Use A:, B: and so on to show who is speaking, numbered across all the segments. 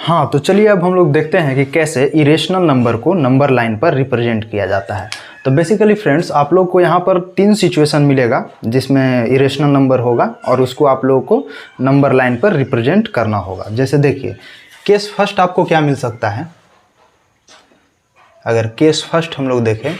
A: हाँ, तो चलिए अब हम लोग देखते हैं कि कैसे इरेशनल नंबर को नंबर लाइन पर रिप्रेजेंट किया जाता है। तो बेसिकली फ्रेंड्स, आप लोग को यहाँ पर 3 सिचुएशन मिलेगा जिसमें इरेशनल नंबर होगा और उसको आप लोगों को नंबर लाइन पर रिप्रेजेंट करना होगा। जैसे देखिए, केस फर्स्ट आपको क्या मिल सकता है। अगर केस फर्स्ट हम लोग देखें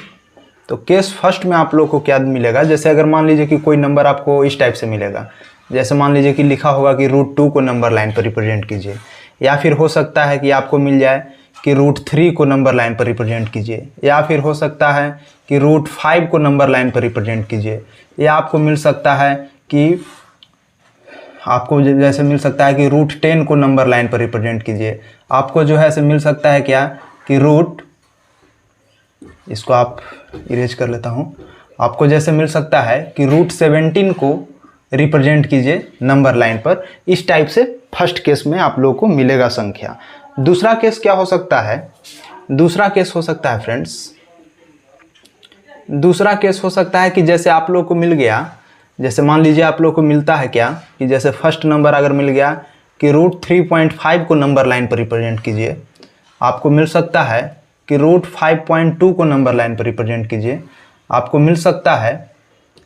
A: तो केस फर्स्ट में आप लोग को क्या मिलेगा। जैसे अगर मान लीजिए कि कोई नंबर आपको इस टाइप से मिलेगा, जैसे मान लीजिए कि लिखा होगा कि √2 को नंबर लाइन पर रिप्रेजेंट कीजिए, या फिर हो सकता है कि आपको मिल जाए कि √3 को नंबर लाइन पर रिप्रेजेंट कीजिए, या फिर हो सकता है कि √5 को नंबर लाइन पर रिप्रेजेंट कीजिए, या आपको मिल सकता है कि आपको जैसे मिल सकता है कि √10 को नंबर लाइन पर रिप्रेजेंट कीजिए। आपको जो है ऐसे मिल सकता है क्या कि इसको आप इरेज कर लेता हूँ। आपको जैसे मिल सकता है कि √17 को रिप्रेजेंट कीजिए नंबर लाइन पर। इस टाइप से फर्स्ट केस में आप लोगों को मिलेगा संख्या। दूसरा केस क्या हो सकता है। दूसरा केस हो सकता है फ्रेंड्स, दूसरा केस हो सकता है कि जैसे आप लोगों को मिल गया, जैसे मान लीजिए आप लोगों को मिलता है क्या कि जैसे फर्स्ट नंबर अगर मिल गया कि √3.5 को नंबर लाइन पर रिप्रेजेंट कीजिए। आपको मिल सकता है कि √5.2 को नंबर लाइन पर रिप्रेजेंट कीजिए। आपको मिल सकता है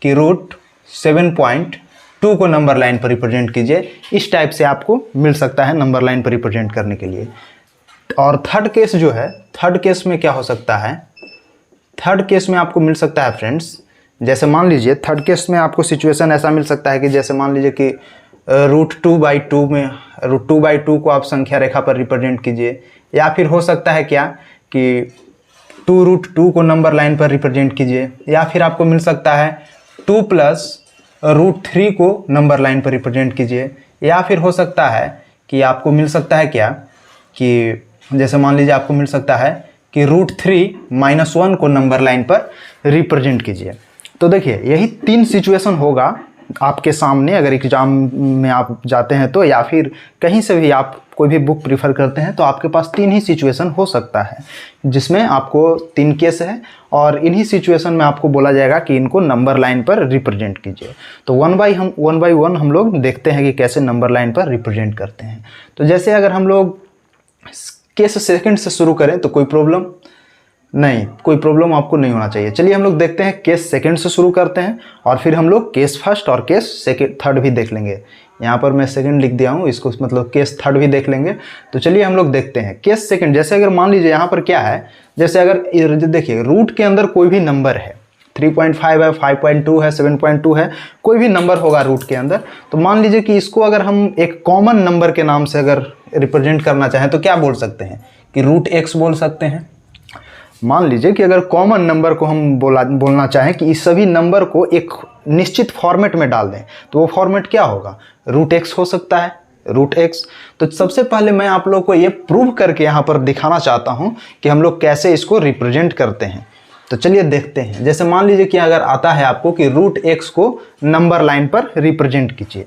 A: कि √7.2 को नंबर लाइन पर रिप्रेजेंट कीजिए। इस टाइप से आपको मिल सकता है नंबर लाइन पर रिप्रेजेंट करने के लिए। और थर्ड केस जो है, थर्ड केस में क्या हो सकता है। थर्ड केस में आपको मिल सकता है फ्रेंड्स, जैसे मान लीजिए थर्ड केस में आपको सिचुएशन ऐसा मिल सकता है कि जैसे मान लीजिए कि √2/2 में √2/2 को आप संख्या रेखा पर रिप्रेजेंट कीजिए, या फिर हो सकता है क्या कि 2√2 को नंबर लाइन पर रिप्रेजेंट कीजिए, या फिर आपको मिल सकता है 2 + √3 को नंबर लाइन पर रिप्रेजेंट कीजिए, या फिर हो सकता है कि आपको मिल सकता है क्या कि जैसे मान लीजिए आपको मिल सकता है कि √3 - 1 को नंबर लाइन पर रिप्रेजेंट कीजिए। तो देखिए, यही 3 सिचुएशन होगा आपके सामने अगर एग्जाम में आप जाते हैं तो, या फिर कहीं से भी आप कोई भी बुक प्रीफर करते हैं तो आपके पास 3 ही सिचुएशन हो सकता है, जिसमें आपको 3 केस है और इन्हीं सिचुएशन में आपको बोला जाएगा कि इनको नंबर लाइन पर रिप्रेजेंट कीजिए। तो वन बाय वन हम लोग देखते हैं कि कैसे नंबर लाइन पर रिप्रेजेंट करते हैं। तो जैसे अगर हम लोग केस सेकंड से शुरू करें तो कोई प्रॉब्लम नहीं, कोई प्रॉब्लम आपको नहीं होना चाहिए। चलिए हम लोग देखते हैं, केस सेकंड से शुरू करते हैं और फिर हम लोग केस फर्स्ट और केस सेकंड थर्ड भी देख लेंगे। यहाँ पर मैं सेकंड लिख दिया हूँ, इसको मतलब केस थर्ड भी देख लेंगे। तो चलिए हम लोग देखते हैं केस सेकंड। जैसे अगर मान लीजिए यहाँ पर क्या है, जैसे अगर देखिए रूट के अंदर कोई भी नंबर है, 3.5 है, 5.2 है, 7.2 है, कोई भी नंबर होगा रूट के अंदर। तो मान लीजिए कि इसको अगर हम एक कॉमन नंबर के नाम से अगर रिप्रेजेंट करना चाहें तो क्या बोल सकते हैं कि √x बोल सकते हैं। मान लीजिए कि अगर कॉमन नंबर को हम बोलना चाहें कि इस सभी नंबर को एक निश्चित फॉर्मेट में डाल दें, तो वो फॉर्मेट क्या होगा, √x हो सकता है, √x। तो सबसे पहले मैं आप लोग को ये प्रूव करके यहाँ पर दिखाना चाहता हूँ कि हम लोग कैसे इसको रिप्रेजेंट करते हैं। तो चलिए देखते हैं। जैसे मान लीजिए कि अगर आता है आपको कि √x को नंबर लाइन पर रिप्रेजेंट कीजिए।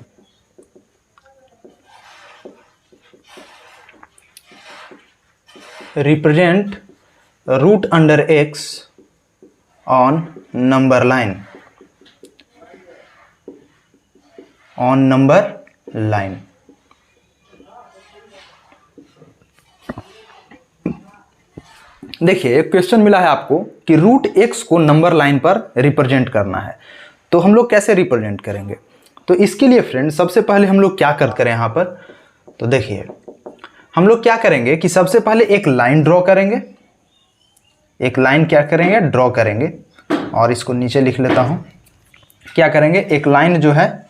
A: Represent √x on number line, on number line। देखिए, एक क्वेश्चन मिला है आपको कि √x को नंबर लाइन पर रिप्रेजेंट करना है, तो हम लोग कैसे रिप्रेजेंट करेंगे। तो इसके लिए फ्रेंड सबसे पहले हम लोग क्या करते हैं यहाँ पर, तो देखिए हम लोग क्या करेंगे कि सबसे पहले एक लाइन ड्रॉ करेंगे। एक लाइन क्या करेंगे, ड्रॉ करेंगे, और इसको नीचे लिख लेता हूं। क्या करेंगे, एक लाइन जो है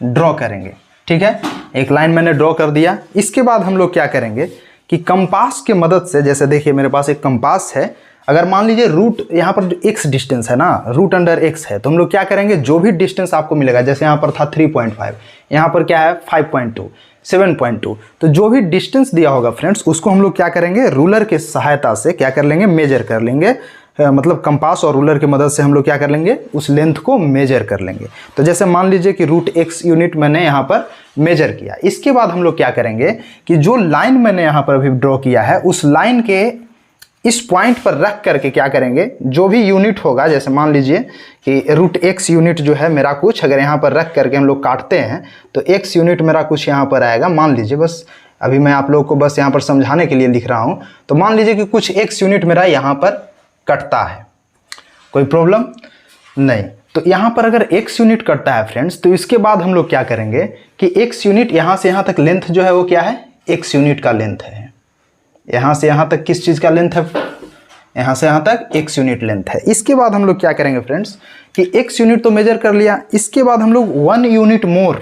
A: ड्रॉ करेंगे, ठीक है। एक लाइन मैंने ड्रॉ कर दिया। इसके बाद हम लोग क्या करेंगे कि कंपास की मदद से, जैसे देखिए मेरे पास एक कंपास है, अगर मान लीजिए रूट यहाँ पर जो x डिस्टेंस है ना, √x है, तो हम लोग क्या करेंगे, जो भी डिस्टेंस आपको मिलेगा, जैसे यहाँ पर था 3.5, यहाँ पर क्या है 5.2, 7.2, तो जो भी डिस्टेंस दिया होगा फ्रेंड्स, उसको हम लोग क्या करेंगे, रूलर के सहायता से क्या कर लेंगे, मेजर कर लेंगे। मतलब कंपास और रूलर की मदद से हम लोग क्या कर लेंगे, उस लेंथ को मेजर कर लेंगे। तो जैसे मान लीजिए कि √x यूनिट मैंने यहाँ पर मेजर किया। इसके बाद हम लोग क्या करेंगे कि जो लाइन मैंने यहाँ पर अभी ड्रॉ किया है, उस लाइन के इस पॉइंट पर रख करके क्या करेंगे, जो भी यूनिट होगा, जैसे मान लीजिए कि √x यूनिट जो है मेरा कुछ, अगर यहाँ पर रख करके हम लोग काटते हैं तो x यूनिट मेरा कुछ यहाँ पर आएगा, मान लीजिए बस अभी मैं आप लोगों को बस यहाँ पर समझाने के लिए लिख रहा हूँ। तो मान लीजिए कि कुछ x यूनिट मेरा यहाँ पर कटता है, कोई प्रॉब्लम नहीं। तो यहाँ पर अगर x यूनिट कटता है फ्रेंड्स, तो इसके बाद हम लोग क्या करेंगे कि x यूनिट यहाँ से यहाँ तक लेंथ जो है वो क्या है, x यूनिट का लेंथ है। यहाँ से यहाँ तक किस चीज़ का लेंथ है, यहाँ से यहाँ तक x यूनिट लेंथ है। इसके बाद हम लोग क्या करेंगे फ्रेंड्स कि x यूनिट तो मेजर कर लिया, इसके बाद हम लोग 1 यूनिट मोर,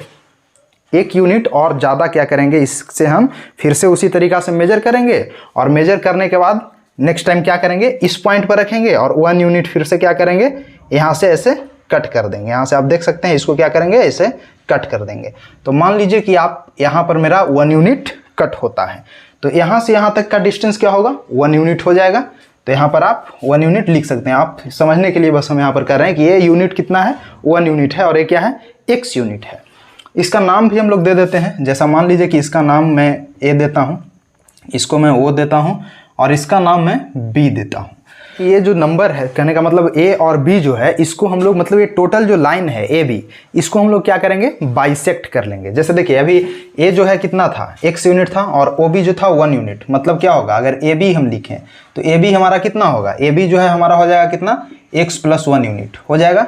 A: 1 यूनिट और ज़्यादा क्या करेंगे, इससे हम फिर से उसी तरीक़ा से मेजर करेंगे और मेजर करने के बाद नेक्स्ट टाइम क्या करेंगे, इस पॉइंट पर रखेंगे और 1 यूनिट फिर से क्या करेंगे, यहाँ से ऐसे कट कर देंगे। यहाँ से आप देख सकते हैं इसको क्या करेंगे, ऐसे कट कर देंगे। तो मान लीजिए कि आप यहाँ पर मेरा 1 यूनिट कट होता है, तो यहाँ से यहाँ तक का डिस्टेंस क्या होगा, 1 यूनिट हो जाएगा। तो यहाँ पर आप 1 यूनिट लिख सकते हैं। आप समझने के लिए बस हम यहाँ पर कर रहे हैं कि ये यूनिट कितना है, 1 यूनिट है और ये क्या है, x यूनिट है। इसका नाम भी हम लोग दे देते हैं। जैसा मान लीजिए कि इसका नाम मैं a देता हूँ, इसको मैं o देता हूँ और इसका नाम मैं b देता हूँ। ये जो नंबर है, कहने का मतलब a और b जो है, इसको हम लोग मतलब ये टोटल जो लाइन है a b, इसको हम लोग क्या करेंगे, बाइसेक्ट कर लेंगे। जैसे देखिए अभी a जो है कितना था, x यूनिट था और OB जो था 1 यूनिट। मतलब क्या होगा, अगर AB हम लिखें तो AB हमारा कितना होगा, AB जो है हमारा हो जाएगा कितना, x + 1 यूनिट हो जाएगा।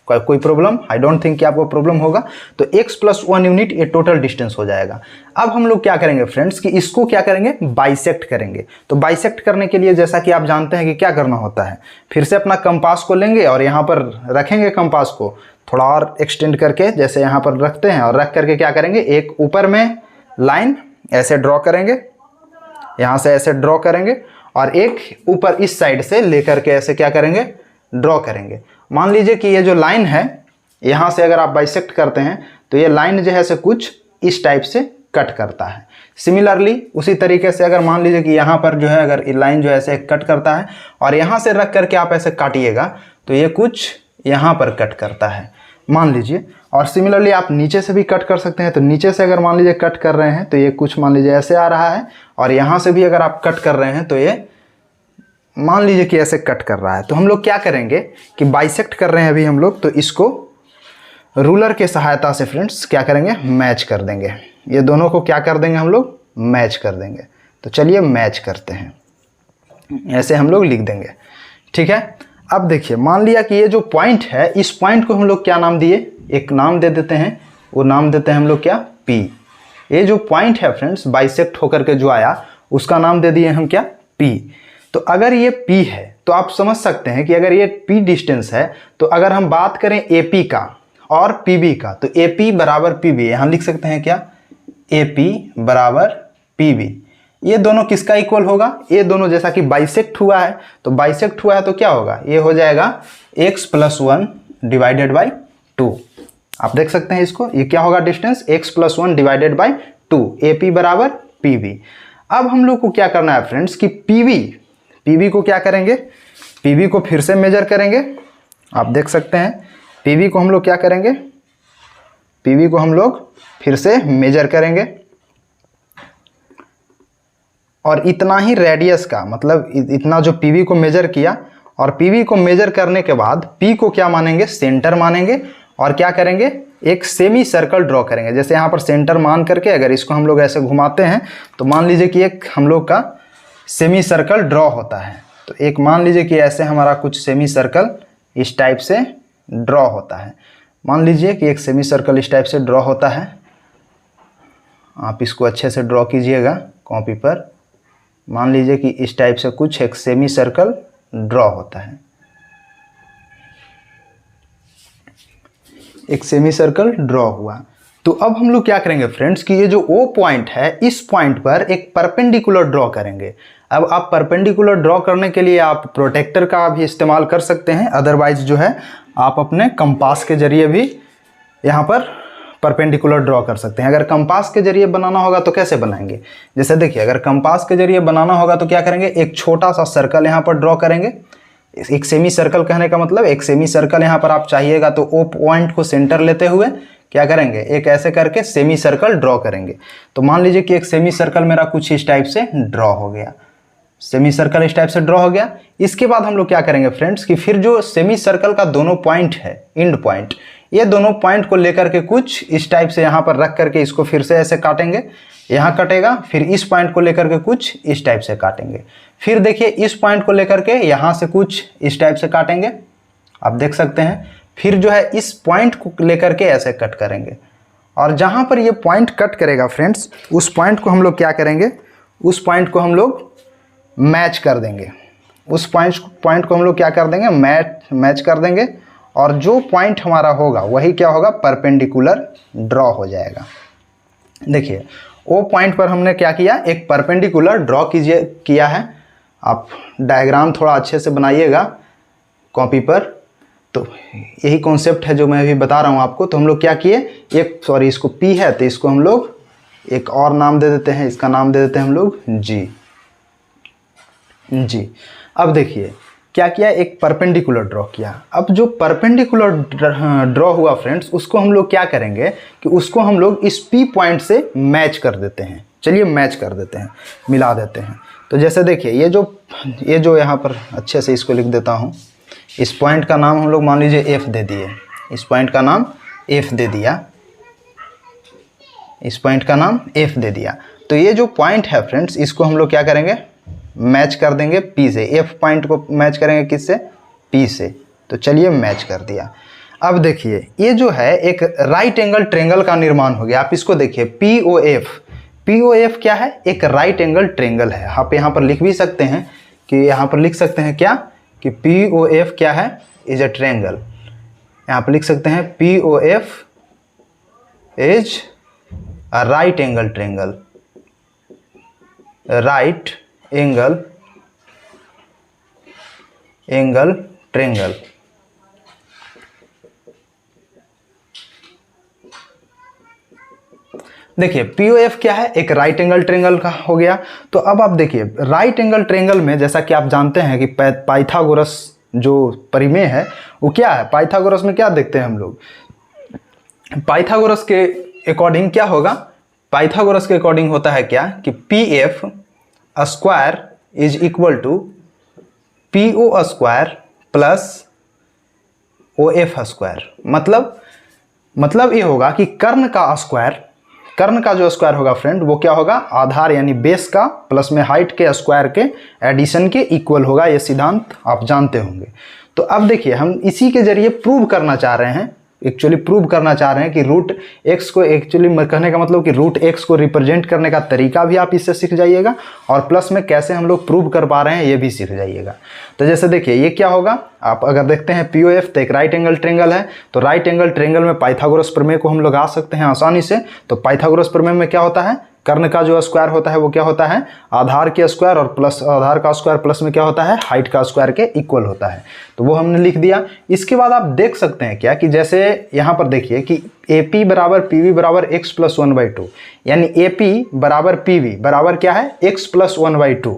A: कोई प्रॉब्लम, आई डोंट थिंक कि आपको प्रॉब्लम होगा। तो x + 1 यूनिट ये टोटल डिस्टेंस हो जाएगा। अब हम लोग क्या करेंगे फ्रेंड्स कि इसको क्या करेंगे, बाइसेक्ट करेंगे। तो बाइसेक्ट करने के लिए जैसा कि आप जानते हैं कि क्या करना होता है, फिर से अपना कंपास को लेंगे और यहाँ पर रखेंगे कंपास को थोड़ा और एक्सटेंड करके, जैसे यहाँ पर रखते हैं और रख करके क्या करेंगे, एक ऊपर में लाइन ऐसे ड्रॉ करेंगे, यहाँ से ऐसे ड्रॉ करेंगे और एक ऊपर इस साइड से लेकर के ऐसे क्या करेंगे, ड्रॉ करेंगे। मान लीजिए कि ये जो लाइन है, यहाँ से अगर आप बाइसेक्ट करते हैं तो ये लाइन जो है से कुछ इस टाइप से कट करता है। सिमिलरली उसी तरीके से अगर मान लीजिए कि यहाँ पर जो है अगर ये लाइन जो है ऐसे कट करता है और यहाँ से रख करके आप ऐसे काटिएगा तो ये कुछ यहाँ पर कट करता है मान लीजिए। और सिमिलरली आप नीचे से भी कट कर सकते हैं। तो नीचे से अगर मान लीजिए कट कर रहे हैं तो ये कुछ मान लीजिए ऐसे आ रहा है और यहाँ से भी अगर आप कट कर रहे हैं तो ये मान लीजिए कि ऐसे कट कर रहा है। तो हम लोग क्या करेंगे कि बाइसेक्ट कर रहे हैं अभी हम लोग, तो इसको रूलर के सहायता से फ्रेंड्स क्या करेंगे, मैच कर देंगे। ये दोनों को क्या कर देंगे, हम लोग मैच कर देंगे। तो चलिए मैच करते हैं, ऐसे हम लोग लिख देंगे, ठीक है। अब देखिए मान लिया कि ये जो पॉइंट है, इस पॉइंट को हम लोग क्या नाम दिए, एक नाम दे देते हैं। वो नाम देते हैं हम लोग क्या, P। ये जो पॉइंट है फ्रेंड्स बाइसेक्ट होकर के जो आया उसका नाम दे दिए हम क्या, P। तो अगर ये P है तो आप समझ सकते हैं कि अगर ये P डिस्टेंस है तो अगर हम बात करें AP का और PB का, तो AP = PB यहाँ लिख सकते हैं क्या, AP = PB। ये दोनों किसका इक्वल होगा, ये दोनों जैसा कि बाइसेक्ट हुआ है, तो बाइसेक्ट हुआ है तो क्या होगा, ये हो जाएगा x + 1 / 2। आप देख सकते हैं इसको, ये क्या होगा डिस्टेंस, x + 1 / 2, AP = PB। अब हम लोग को क्या करना है फ्रेंड्स कि PB को क्या करेंगे, PB को फिर से मेजर करेंगे। आप देख सकते हैं PB को हम लोग क्या करेंगे, PB को हम लोग फिर से मेजर करेंगे और इतना ही रेडियस का, मतलब इतना जो PB को मेजर किया और PB को मेजर करने के बाद P को क्या मानेंगे, सेंटर मानेंगे और क्या करेंगे, एक सेमी सर्कल ड्रॉ करेंगे। जैसे यहाँ पर सेंटर मान करके अगर इसको हम लोग ऐसे घुमाते हैं तो मान लीजिए कि एक हम लोग का सेमी सर्कल ड्रॉ होता है। तो एक मान लीजिए कि ऐसे हमारा कुछ सेमी सर्कल इस टाइप से ड्रॉ होता है। मान लीजिए कि एक सेमी सर्कल इस टाइप से ड्रॉ होता है। आप इसको अच्छे से ड्रॉ कीजिएगा कॉपी पर। मान लीजिए कि इस टाइप से कुछ एक सेमी सर्कल ड्रॉ होता है, एक सेमी सर्कल ड्रॉ हुआ। तो अब हम लोग क्या करेंगे फ्रेंड्स कि ये जो O पॉइंट है, इस पॉइंट पर एक परपेंडिकुलर ड्रॉ करेंगे। अब आप परपेंडिकुलर ड्रॉ करने के लिए आप प्रोटेक्टर का भी इस्तेमाल कर सकते हैं, अदरवाइज जो है आप अपने कंपास के जरिए भी यहाँ पर परपेंडिकुलर ड्रॉ कर सकते हैं। अगर कंपास के जरिए बनाना होगा तो कैसे बनाएंगे, जैसे देखिए अगर कंपास के जरिए बनाना होगा तो क्या करेंगे, एक छोटा सा सर्कल यहाँ पर ड्रॉ करेंगे। एक सेमी सर्कल कहने का मतलब एक सेमी सर्कल यहाँ पर आप चाहिएगा तो O पॉइंट को सेंटर लेते हुए क्या करेंगे, एक ऐसे करके सेमी सर्कल ड्रॉ करेंगे। तो मान लीजिए कि एक सेमी सर्कल मेरा कुछ इस टाइप से ड्रॉ हो गया, सेमी सर्कल इस टाइप से ड्रॉ हो गया। इसके बाद हम लोग क्या करेंगे फ्रेंड्स कि फिर जो सेमी सर्कल का दोनों पॉइंट है, एंड पॉइंट, ये दोनों पॉइंट को लेकर के कुछ इस टाइप से यहाँ पर रख करके इसको फिर से ऐसे काटेंगे, यहाँ कटेगा, फिर इस पॉइंट को लेकर के कुछ इस टाइप से काटेंगे, फिर देखिए इस पॉइंट को लेकर के यहाँ से कुछ इस टाइप से काटेंगे, आप देख सकते हैं। फिर जो है इस पॉइंट को लेकर के ऐसे कट करेंगे, और जहाँ पर ये पॉइंट कट करेगा फ्रेंड्स, उस पॉइंट को हम लोग क्या करेंगे, उस पॉइंट को हम लोग मैच कर देंगे, उस पॉइंट को हम लोग क्या कर देंगे, मैच कर देंगे, और जो पॉइंट हमारा होगा वही क्या होगा, परपेंडिकुलर ड्रॉ हो जाएगा। देखिए वो पॉइंट पर हमने क्या किया, एक परपेंडिकुलर ड्रॉ किया है। आप डायग्राम थोड़ा अच्छे से बनाइएगा कॉपी पर, तो यही कॉन्सेप्ट है जो मैं अभी बता रहा हूँ आपको। तो हम लोग क्या किए, इसको P है तो इसको हम लोग एक और नाम दे देते हैं, इसका नाम दे देते हैं हम लोग G। अब देखिए क्या किया, एक परपेंडिकुलर ड्रॉ किया। अब जो परपेंडिकुलर ड्रॉ हुआ फ्रेंड्स, उसको हम लोग क्या करेंगे कि उसको हम लोग इस P पॉइंट से मैच कर देते हैं। चलिए मैच कर देते हैं, मिला देते हैं। तो जैसे देखिए ये जो यहाँ पर अच्छे से इसको लिख देता हूँ, इस पॉइंट का नाम हम लोग मान लीजिए F दे दिए, इस पॉइंट का नाम F दे दिया, इस पॉइंट का नाम F दे दिया। तो ये जो पॉइंट है फ्रेंड्स, इसको हम लोग क्या करेंगे, मैच कर देंगे P से। F पॉइंट को मैच करेंगे किससे, P से। तो चलिए मैच कर दिया। अब देखिए ये जो है एक राइट एंगल ट्रेंगल का निर्माण हो गया। आप इसको देखिए POF क्या है, एक राइट एंगल ट्रेंगल है। आप यहाँ पर लिख भी सकते हैं कि यहाँ पर लिख सकते हैं क्या कि POF क्या है, इज ए ट्रेंगल। यहाँ पर लिख सकते हैं POF is a right angle triangle, right angle triangle. देखिए POF क्या है, एक राइट एंगल ट्रेंगल का हो गया। तो अब आप देखिए राइट एंगल ट्रेंगल में जैसा कि आप जानते हैं कि पाइथागोरस जो परिमेय है वो क्या है, पाइथागोरस में क्या देखते हैं हम लोग, पाइथागोरस के अकॉर्डिंग क्या होगा, पाइथागोरस के अकॉर्डिंग होता है क्या कि PF square is equal to PO square plus OF square. मतलब ये होगा कि कर्ण का जो स्क्वायर होगा फ्रेंड, वो क्या होगा, आधार यानी बेस का प्लस में हाइट के स्क्वायर के एडिशन के इक्वल होगा। ये सिद्धांत आप जानते होंगे। तो अब देखिए हम इसी के जरिए प्रूव करना चाह रहे हैं कि रूट एक्स को, एक्चुअली कहने का मतलब कि रूट एक्स को रिप्रेजेंट करने का तरीका भी आप इससे सीख जाइएगा, और प्लस में कैसे हम लोग प्रूव कर पा रहे हैं ये भी सीख जाइएगा। तो जैसे देखिए ये क्या होगा, आप अगर देखते हैं POF तो एक राइट एंगल ट्रेंगल है। तो राइट एंगल ट्रेंगल में पाइथागोरस प्रमेय को हम लोग आ सकते हैं आसानी से। तो पाइथागोरस प्रमेय में क्या होता है, कर्ण का जो स्क्वायर होता है वो क्या होता है, आधार के स्क्वायर और प्लस आधार का स्क्वायर प्लस में क्या होता है, हाइट का स्क्वायर के इक्वल होता है। तो वो हमने लिख दिया। इसके बाद आप देख सकते हैं क्या कि जैसे यहाँ पर देखिए कि AP बराबर PV बराबर x प्लस 1/2, यानी AP बराबर PV बराबर क्या है, x प्लस 1/2।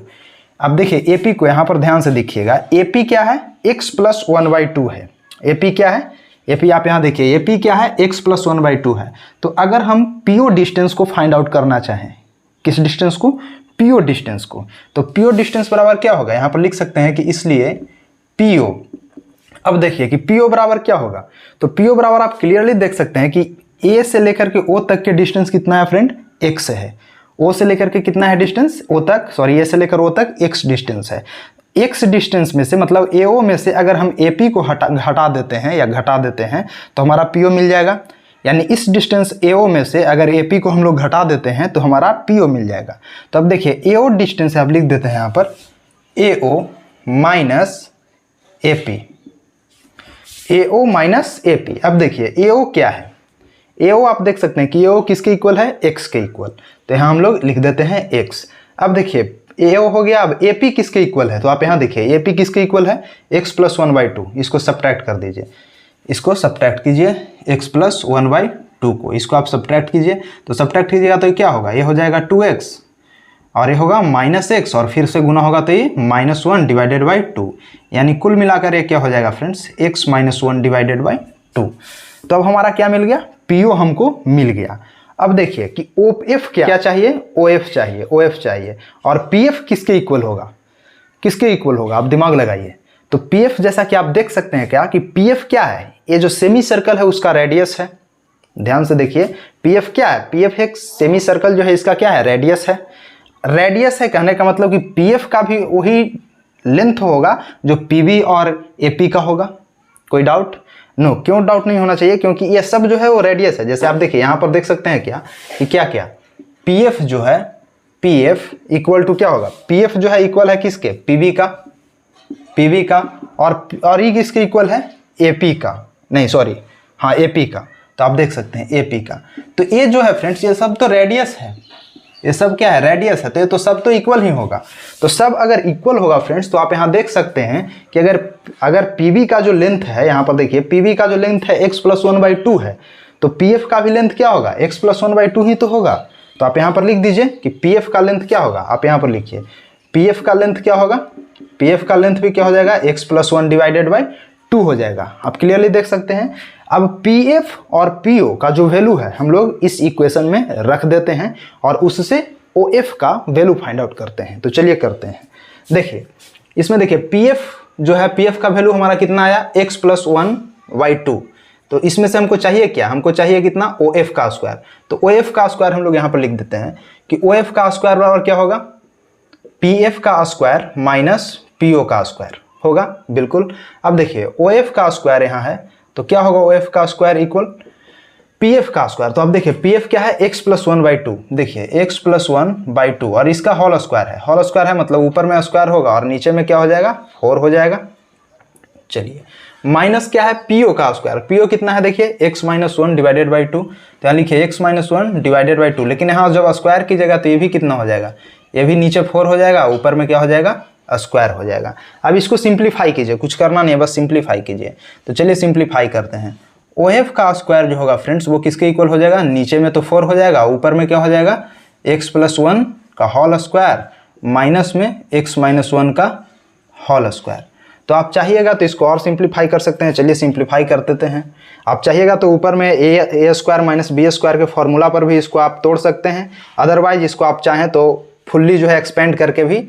A: अब देखिए AP को यहाँ पर ध्यान से देखिएगा, AP क्या है, x प्लस 1/2 है। AP क्या है, AP आप यहाँ देखिए AP क्या है, x प्लस 1/2 है। तो अगर हम PO डिस्टेंस को फाइंड आउट करना चाहें, किस डिस्टेंस को, PO डिस्टेंस को, तो PO डिस्टेंस बराबर क्या होगा, यहाँ पर लिख सकते हैं कि इसलिए PO। अब देखिए कि PO बराबर क्या होगा, तो PO बराबर आप क्लियरली देख सकते हैं कि A से लेकर के O तक के डिस्टेंस कितना है फ्रेंड, x है। O से लेकर के कितना है डिस्टेंस, O तक, सॉरी A से लेकर O तक x डिस्टेंस है। x डिस्टेंस में से मतलब AO में से अगर हम AP को हटा देते हैं या घटा देते हैं तो हमारा PO मिल जाएगा। यानी इस डिस्टेंस AO में से अगर AP को हम लोग घटा देते हैं तो हमारा PO मिल जाएगा। तो अब देखिए AO डिस्टेंस आप लिख देते हैं यहाँ पर AO minus AP, AO minus AP। अब देखिए AO क्या है, AO आप देख सकते हैं कि AO किसके इक्वल है, x के इक्वल। तो यहाँ हम लोग लिख देते हैं x। अब देखिए AO हो गया। अब AP किसके इक्वल है, तो आप यहाँ देखिए AP किसके इक्वल है, x प्लस 1/2। इसको सब्ट्रैक्ट कर दीजिए, इसको सब्ट्रैक्ट कीजिए x प्लस 1/2 को, इसको आप सब्ट्रैक्ट कीजिए। तो सब्ट्रैक्ट कीजिएगा तो क्या होगा, ये हो जाएगा 2x और ये होगा -x और फिर से गुना होगा तो ये -1 डिवाइडेड बाई 2, यानी कुल मिलाकर ये क्या हो जाएगा फ्रेंड्स, x - 1 डिवाइडेड बाई 2। तो अब हमारा क्या मिल गया, PO हमको मिल गया। अब देखिए कि OF क्या चाहिए, OF चाहिए और PF किसके इक्वल होगा, आप दिमाग लगाइए। तो PF जैसा कि आप देख सकते हैं क्या कि PF क्या है, ये जो सेमी सर्कल है उसका रेडियस है। ध्यान से देखिए, पी एफ क्या है, पी एफ एक सेमी सर्कल जो है इसका क्या है, रेडियस है। रेडियस है कहने का मतलब कि पी एफ का भी वही लेंथ होगा जो पी बी और ए पी का होगा। कोई डाउट? नो, क्यों डाउट नहीं होना चाहिए, क्योंकि ये सब जो है वो रेडियस है। जैसे आप देखिए यहाँ पर देख सकते हैं क्या कि क्या क्या पी एफ जो है, पी एफ इक्वल टू क्या होगा, पी एफ जो है इक्वल है किसके, पी बी का, पी बी का, और ये किसके इक्वल है, ए पी का, नहीं सॉरी, हाँ ए पी का। तो आप देख सकते हैं ए पी का। तो ये जो है फ्रेंड्स ये सब तो रेडियस है, ये सब क्या है, रेडियस है। तो ये तो सब तो इक्वल ही होगा। तो सब अगर इक्वल होगा फ्रेंड्स तो आप यहाँ देख सकते हैं कि अगर पी बी का जो लेंथ है, यहाँ पर देखिए पी बी का जो लेंथ है x + 1/2 है, तो पी एफ का भी लेंथ क्या होगा, x + 1/2 ही तो होगा। तो आप यहाँ पर लिख दीजिए कि पी एफ का लेंथ क्या होगा, आप यहाँ पर लिखिए पी एफ का लेंथ क्या होगा, पी एफ का लेंथ भी क्या हो जाएगा, x + 1/2 हो जाएगा। आप क्लियरली देख सकते हैं। अब पी एफ और पी ओ का जो वैल्यू है हम लोग इस इक्वेशन में रख देते हैं और उससे ओ एफ का वैल्यू फाइंड आउट करते हैं। तो चलिए करते हैं। देखिए इसमें देखिए पी एफ जो है, पी एफ का वैल्यू हमारा कितना आया, x + 1/2। तो इसमें से हमको चाहिए क्या, हमको चाहिए कितना, ओ एफ का स्क्वायर। तो ओ एफ का स्क्वायर हम लोग यहाँ पर लिख देते हैं कि ओ एफ का स्क्वायर बराबर क्या होगा, पी एफ का स्क्वायर माइनस पी ओ का स्क्वायर होगा। बिल्कुल। अब देखिए ओ एफ का स्क्वायर यहाँ है तो क्या होगा, ओ एफ का स्क्वायर इक्वल पी एफ का स्क्वायर। तो अब देखिए पी एफ क्या है, x + 1/2। देखिए x + 1/2 और इसका होल स्क्वायर है। होल स्क्वायर है मतलब ऊपर में स्क्वायर होगा और नीचे में क्या हो जाएगा, 4 हो जाएगा। चलिए माइनस क्या है, पी ओ का स्क्वायर। पी ओ कितना है देखिए, x - 1/2। तो यहाँ लिखिए x - 1/2। लेकिन यहाँ जब स्क्वायर की जगह तो ये भी कितना हो जाएगा, ये भी नीचे 4 हो जाएगा, ऊपर में क्या हो जाएगा, स्क्वायर हो जाएगा। अब इसको सिंप्लीफाई कीजिए, कुछ करना नहीं है, बस सिंप्लीफाई कीजिए। तो चलिए सिंप्लीफाई करते हैं। ओ एफ का स्क्वायर जो होगा फ्रेंड्स वो किसके इक्वल हो जाएगा, नीचे में तो 4 हो जाएगा, ऊपर में क्या हो जाएगा, x + 1 का होल स्क्वायर माइनस में x - 1 का होल स्क्वायर। तो आप चाहिएगा तो इसको और सिंप्लीफाई कर सकते हैं। चलिए सिंप्लीफाई कर देते हैं। आप चाहिएगा तो ऊपर में ए स्क्वायर माइनस बी स्क्वायर के फॉर्मूला पर भी इसको आप तोड़ सकते हैं। अदरवाइज इसको आप चाहें तो फुल्ली जो है एक्सपेंड करके भी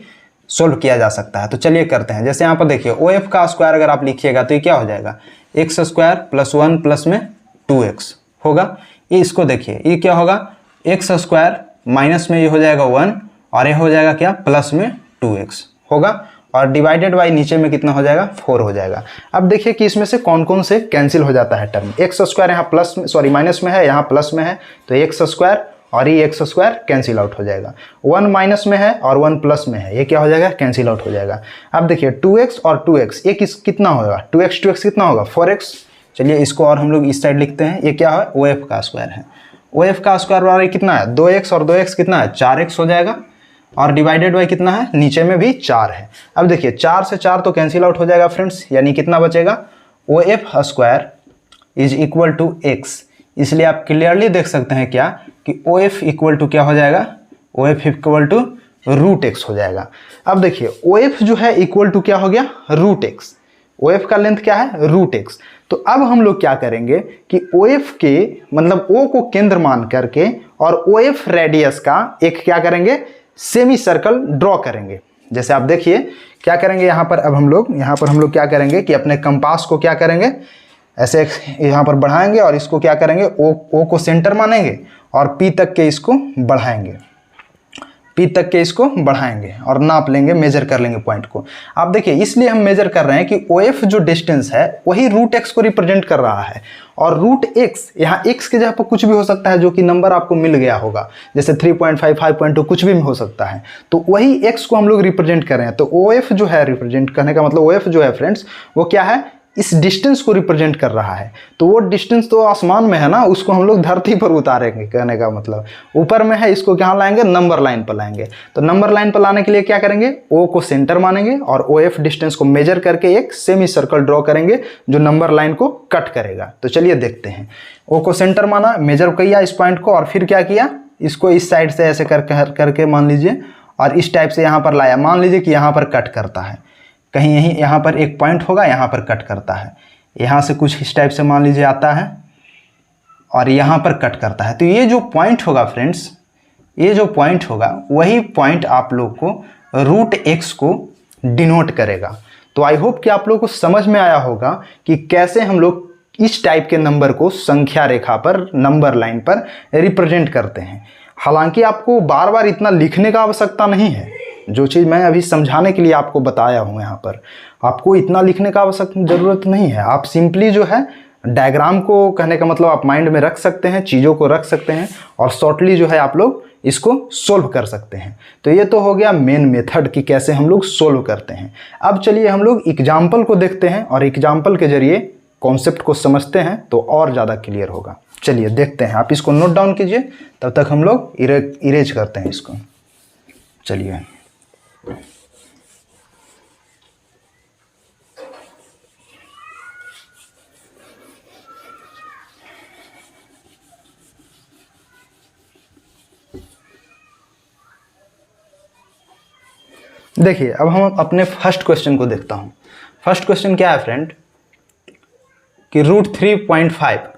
A: सोल्व किया जा सकता है। तो चलिए करते हैं। जैसे यहाँ पर देखिए ओ एफ का स्क्वायर अगर आप लिखिएगा तो ये क्या हो जाएगा, x² + 1 प्लस में 2x होगा। ये इसको देखिए ये क्या होगा, x² माइनस में ये हो जाएगा 1 और ये हो जाएगा क्या, प्लस में 2x होगा और डिवाइडेड बाई नीचे में कितना हो जाएगा, 4 हो जाएगा। अब देखिए कि इसमें से कौन कौन से कैंसिल हो जाता है टर्म। x² यहाँ प्लस में, सॉरी माइनस में है, यहाँ प्लस में है, तो x² और ये x² कैंसिल आउट हो जाएगा। 1 माइनस में है और 1 प्लस में है, ये क्या हो जाएगा, कैंसिल आउट हो जाएगा। अब देखिए 2x और 2x ये कितना होगा, 2x कितना होगा, 4x। चलिए इसको और हम लोग इस साइड लिखते हैं। ये क्या है, ओ एफ का स्क्वायर है। ओ एफ का स्क्वायर बराबर कितना है, 2x और 2x कितना है, 4x हो जाएगा और डिवाइडेड बाई कितना है, नीचे में भी 4 है। अब देखिए 4 से 4 तो कैंसिल आउट हो जाएगा फ्रेंड्स, यानी कितना बचेगा, O F square is equal to x। इसलिए आप क्लियरली देख सकते हैं क्या कि ओ एफ इक्वल टू क्या हो जाएगा, O F equal to √x हो जाएगा। अब देखिए ओ एफ जो है इक्वल टू क्या हो गया, √x। ओ एफ का लेंथ क्या है, √x। तो अब हम लोग क्या करेंगे कि ओ एफ के मतलब ओ को केंद्र मान करके और ओ एफ रेडियस का एक क्या करेंगे, सेमी सर्कल ड्रॉ करेंगे। जैसे आप देखिए क्या करेंगे यहाँ पर, अब हम लोग क्या करेंगे कि अपने कंपास को क्या करेंगे, ऐसे यहाँ पर बढ़ाएंगे और इसको क्या करेंगे, ओ को सेंटर मानेंगे और पी तक के इसको बढ़ाएंगे और नाप लेंगे, मेजर कर लेंगे पॉइंट को। आप देखिए इसलिए हम मेजर कर रहे हैं कि ओ एफ जो डिस्टेंस है वही √x को रिप्रेजेंट कर रहा है और √x यहाँ x के जगह पर कुछ भी हो सकता है जो कि नंबर आपको मिल गया होगा, जैसे 3.5, 5.2 कुछ भी हो सकता है। तो वही x को हम लोग रिप्रेजेंट कर रहे हैं। तो ओ एफ जो है रिप्रेजेंट करने का मतलब, ओ एफ जो है फ्रेंड्स वो क्या है, इस डिस्टेंस को रिप्रेजेंट कर रहा है। तो वो डिस्टेंस तो आसमान में है ना, उसको हम लोग धरती पर उतारेंगे, कहने का मतलब ऊपर में है, इसको कहाँ लाएंगे, नंबर लाइन पर लाएंगे। तो नंबर लाइन पर लाने के लिए क्या करेंगे, ओ को सेंटर मानेंगे और ओ एफ डिस्टेंस को मेजर करके एक सेमी सर्कल ड्रॉ करेंगे जो नंबर लाइन को कट करेगा। तो चलिए देखते हैं। ओ को सेंटर माना, मेजर किया इस पॉइंट को और फिर क्या किया, इसको इस साइड से ऐसे करके मान लीजिए और इस टाइप से यहाँ पर लाया। मान लीजिए कि यहाँ पर कट करता है, कहीं यहीं यहाँ पर एक पॉइंट होगा, यहाँ पर कट करता है, यहाँ से कुछ इस टाइप से मान लीजिए आता है और यहाँ पर कट करता है। तो ये जो पॉइंट होगा फ्रेंड्स, ये जो पॉइंट होगा वही पॉइंट आप लोग को √x को डिनोट करेगा। तो आई होप कि आप लोग को समझ में आया होगा कि कैसे हम लोग इस टाइप के नंबर को संख्या रेखा पर, नंबर लाइन पर रिप्रेजेंट करते हैं। हालांकि आपको बार बार इतना लिखने का आवश्यकता नहीं है, जो चीज़ मैं अभी समझाने के लिए आपको बताया हूँ यहाँ पर, आपको इतना लिखने का आवश्यकता ज़रूरत नहीं है। आप सिंपली जो है डायग्राम को, कहने का मतलब आप माइंड में रख सकते हैं, चीज़ों को रख सकते हैं और शॉर्टली जो है आप लोग इसको सोल्व कर सकते हैं। तो ये तो हो गया मेन मेथड कि कैसे हम लोग सोल्व करते हैं। अब चलिए हम लोग एग्जाम्पल को देखते हैं और एग्जाम्पल के जरिए कॉन्सेप्ट को समझते हैं तो और ज़्यादा क्लियर होगा। चलिए देखते हैं, आप इसको नोट डाउन कीजिए, तब तक हम लोग इरेज करते हैं इसको। चलिए देखिए, अब हम अपने फर्स्ट क्वेश्चन को देखता हूँ। फर्स्ट क्वेश्चन क्या है फ्रेंड कि √3.5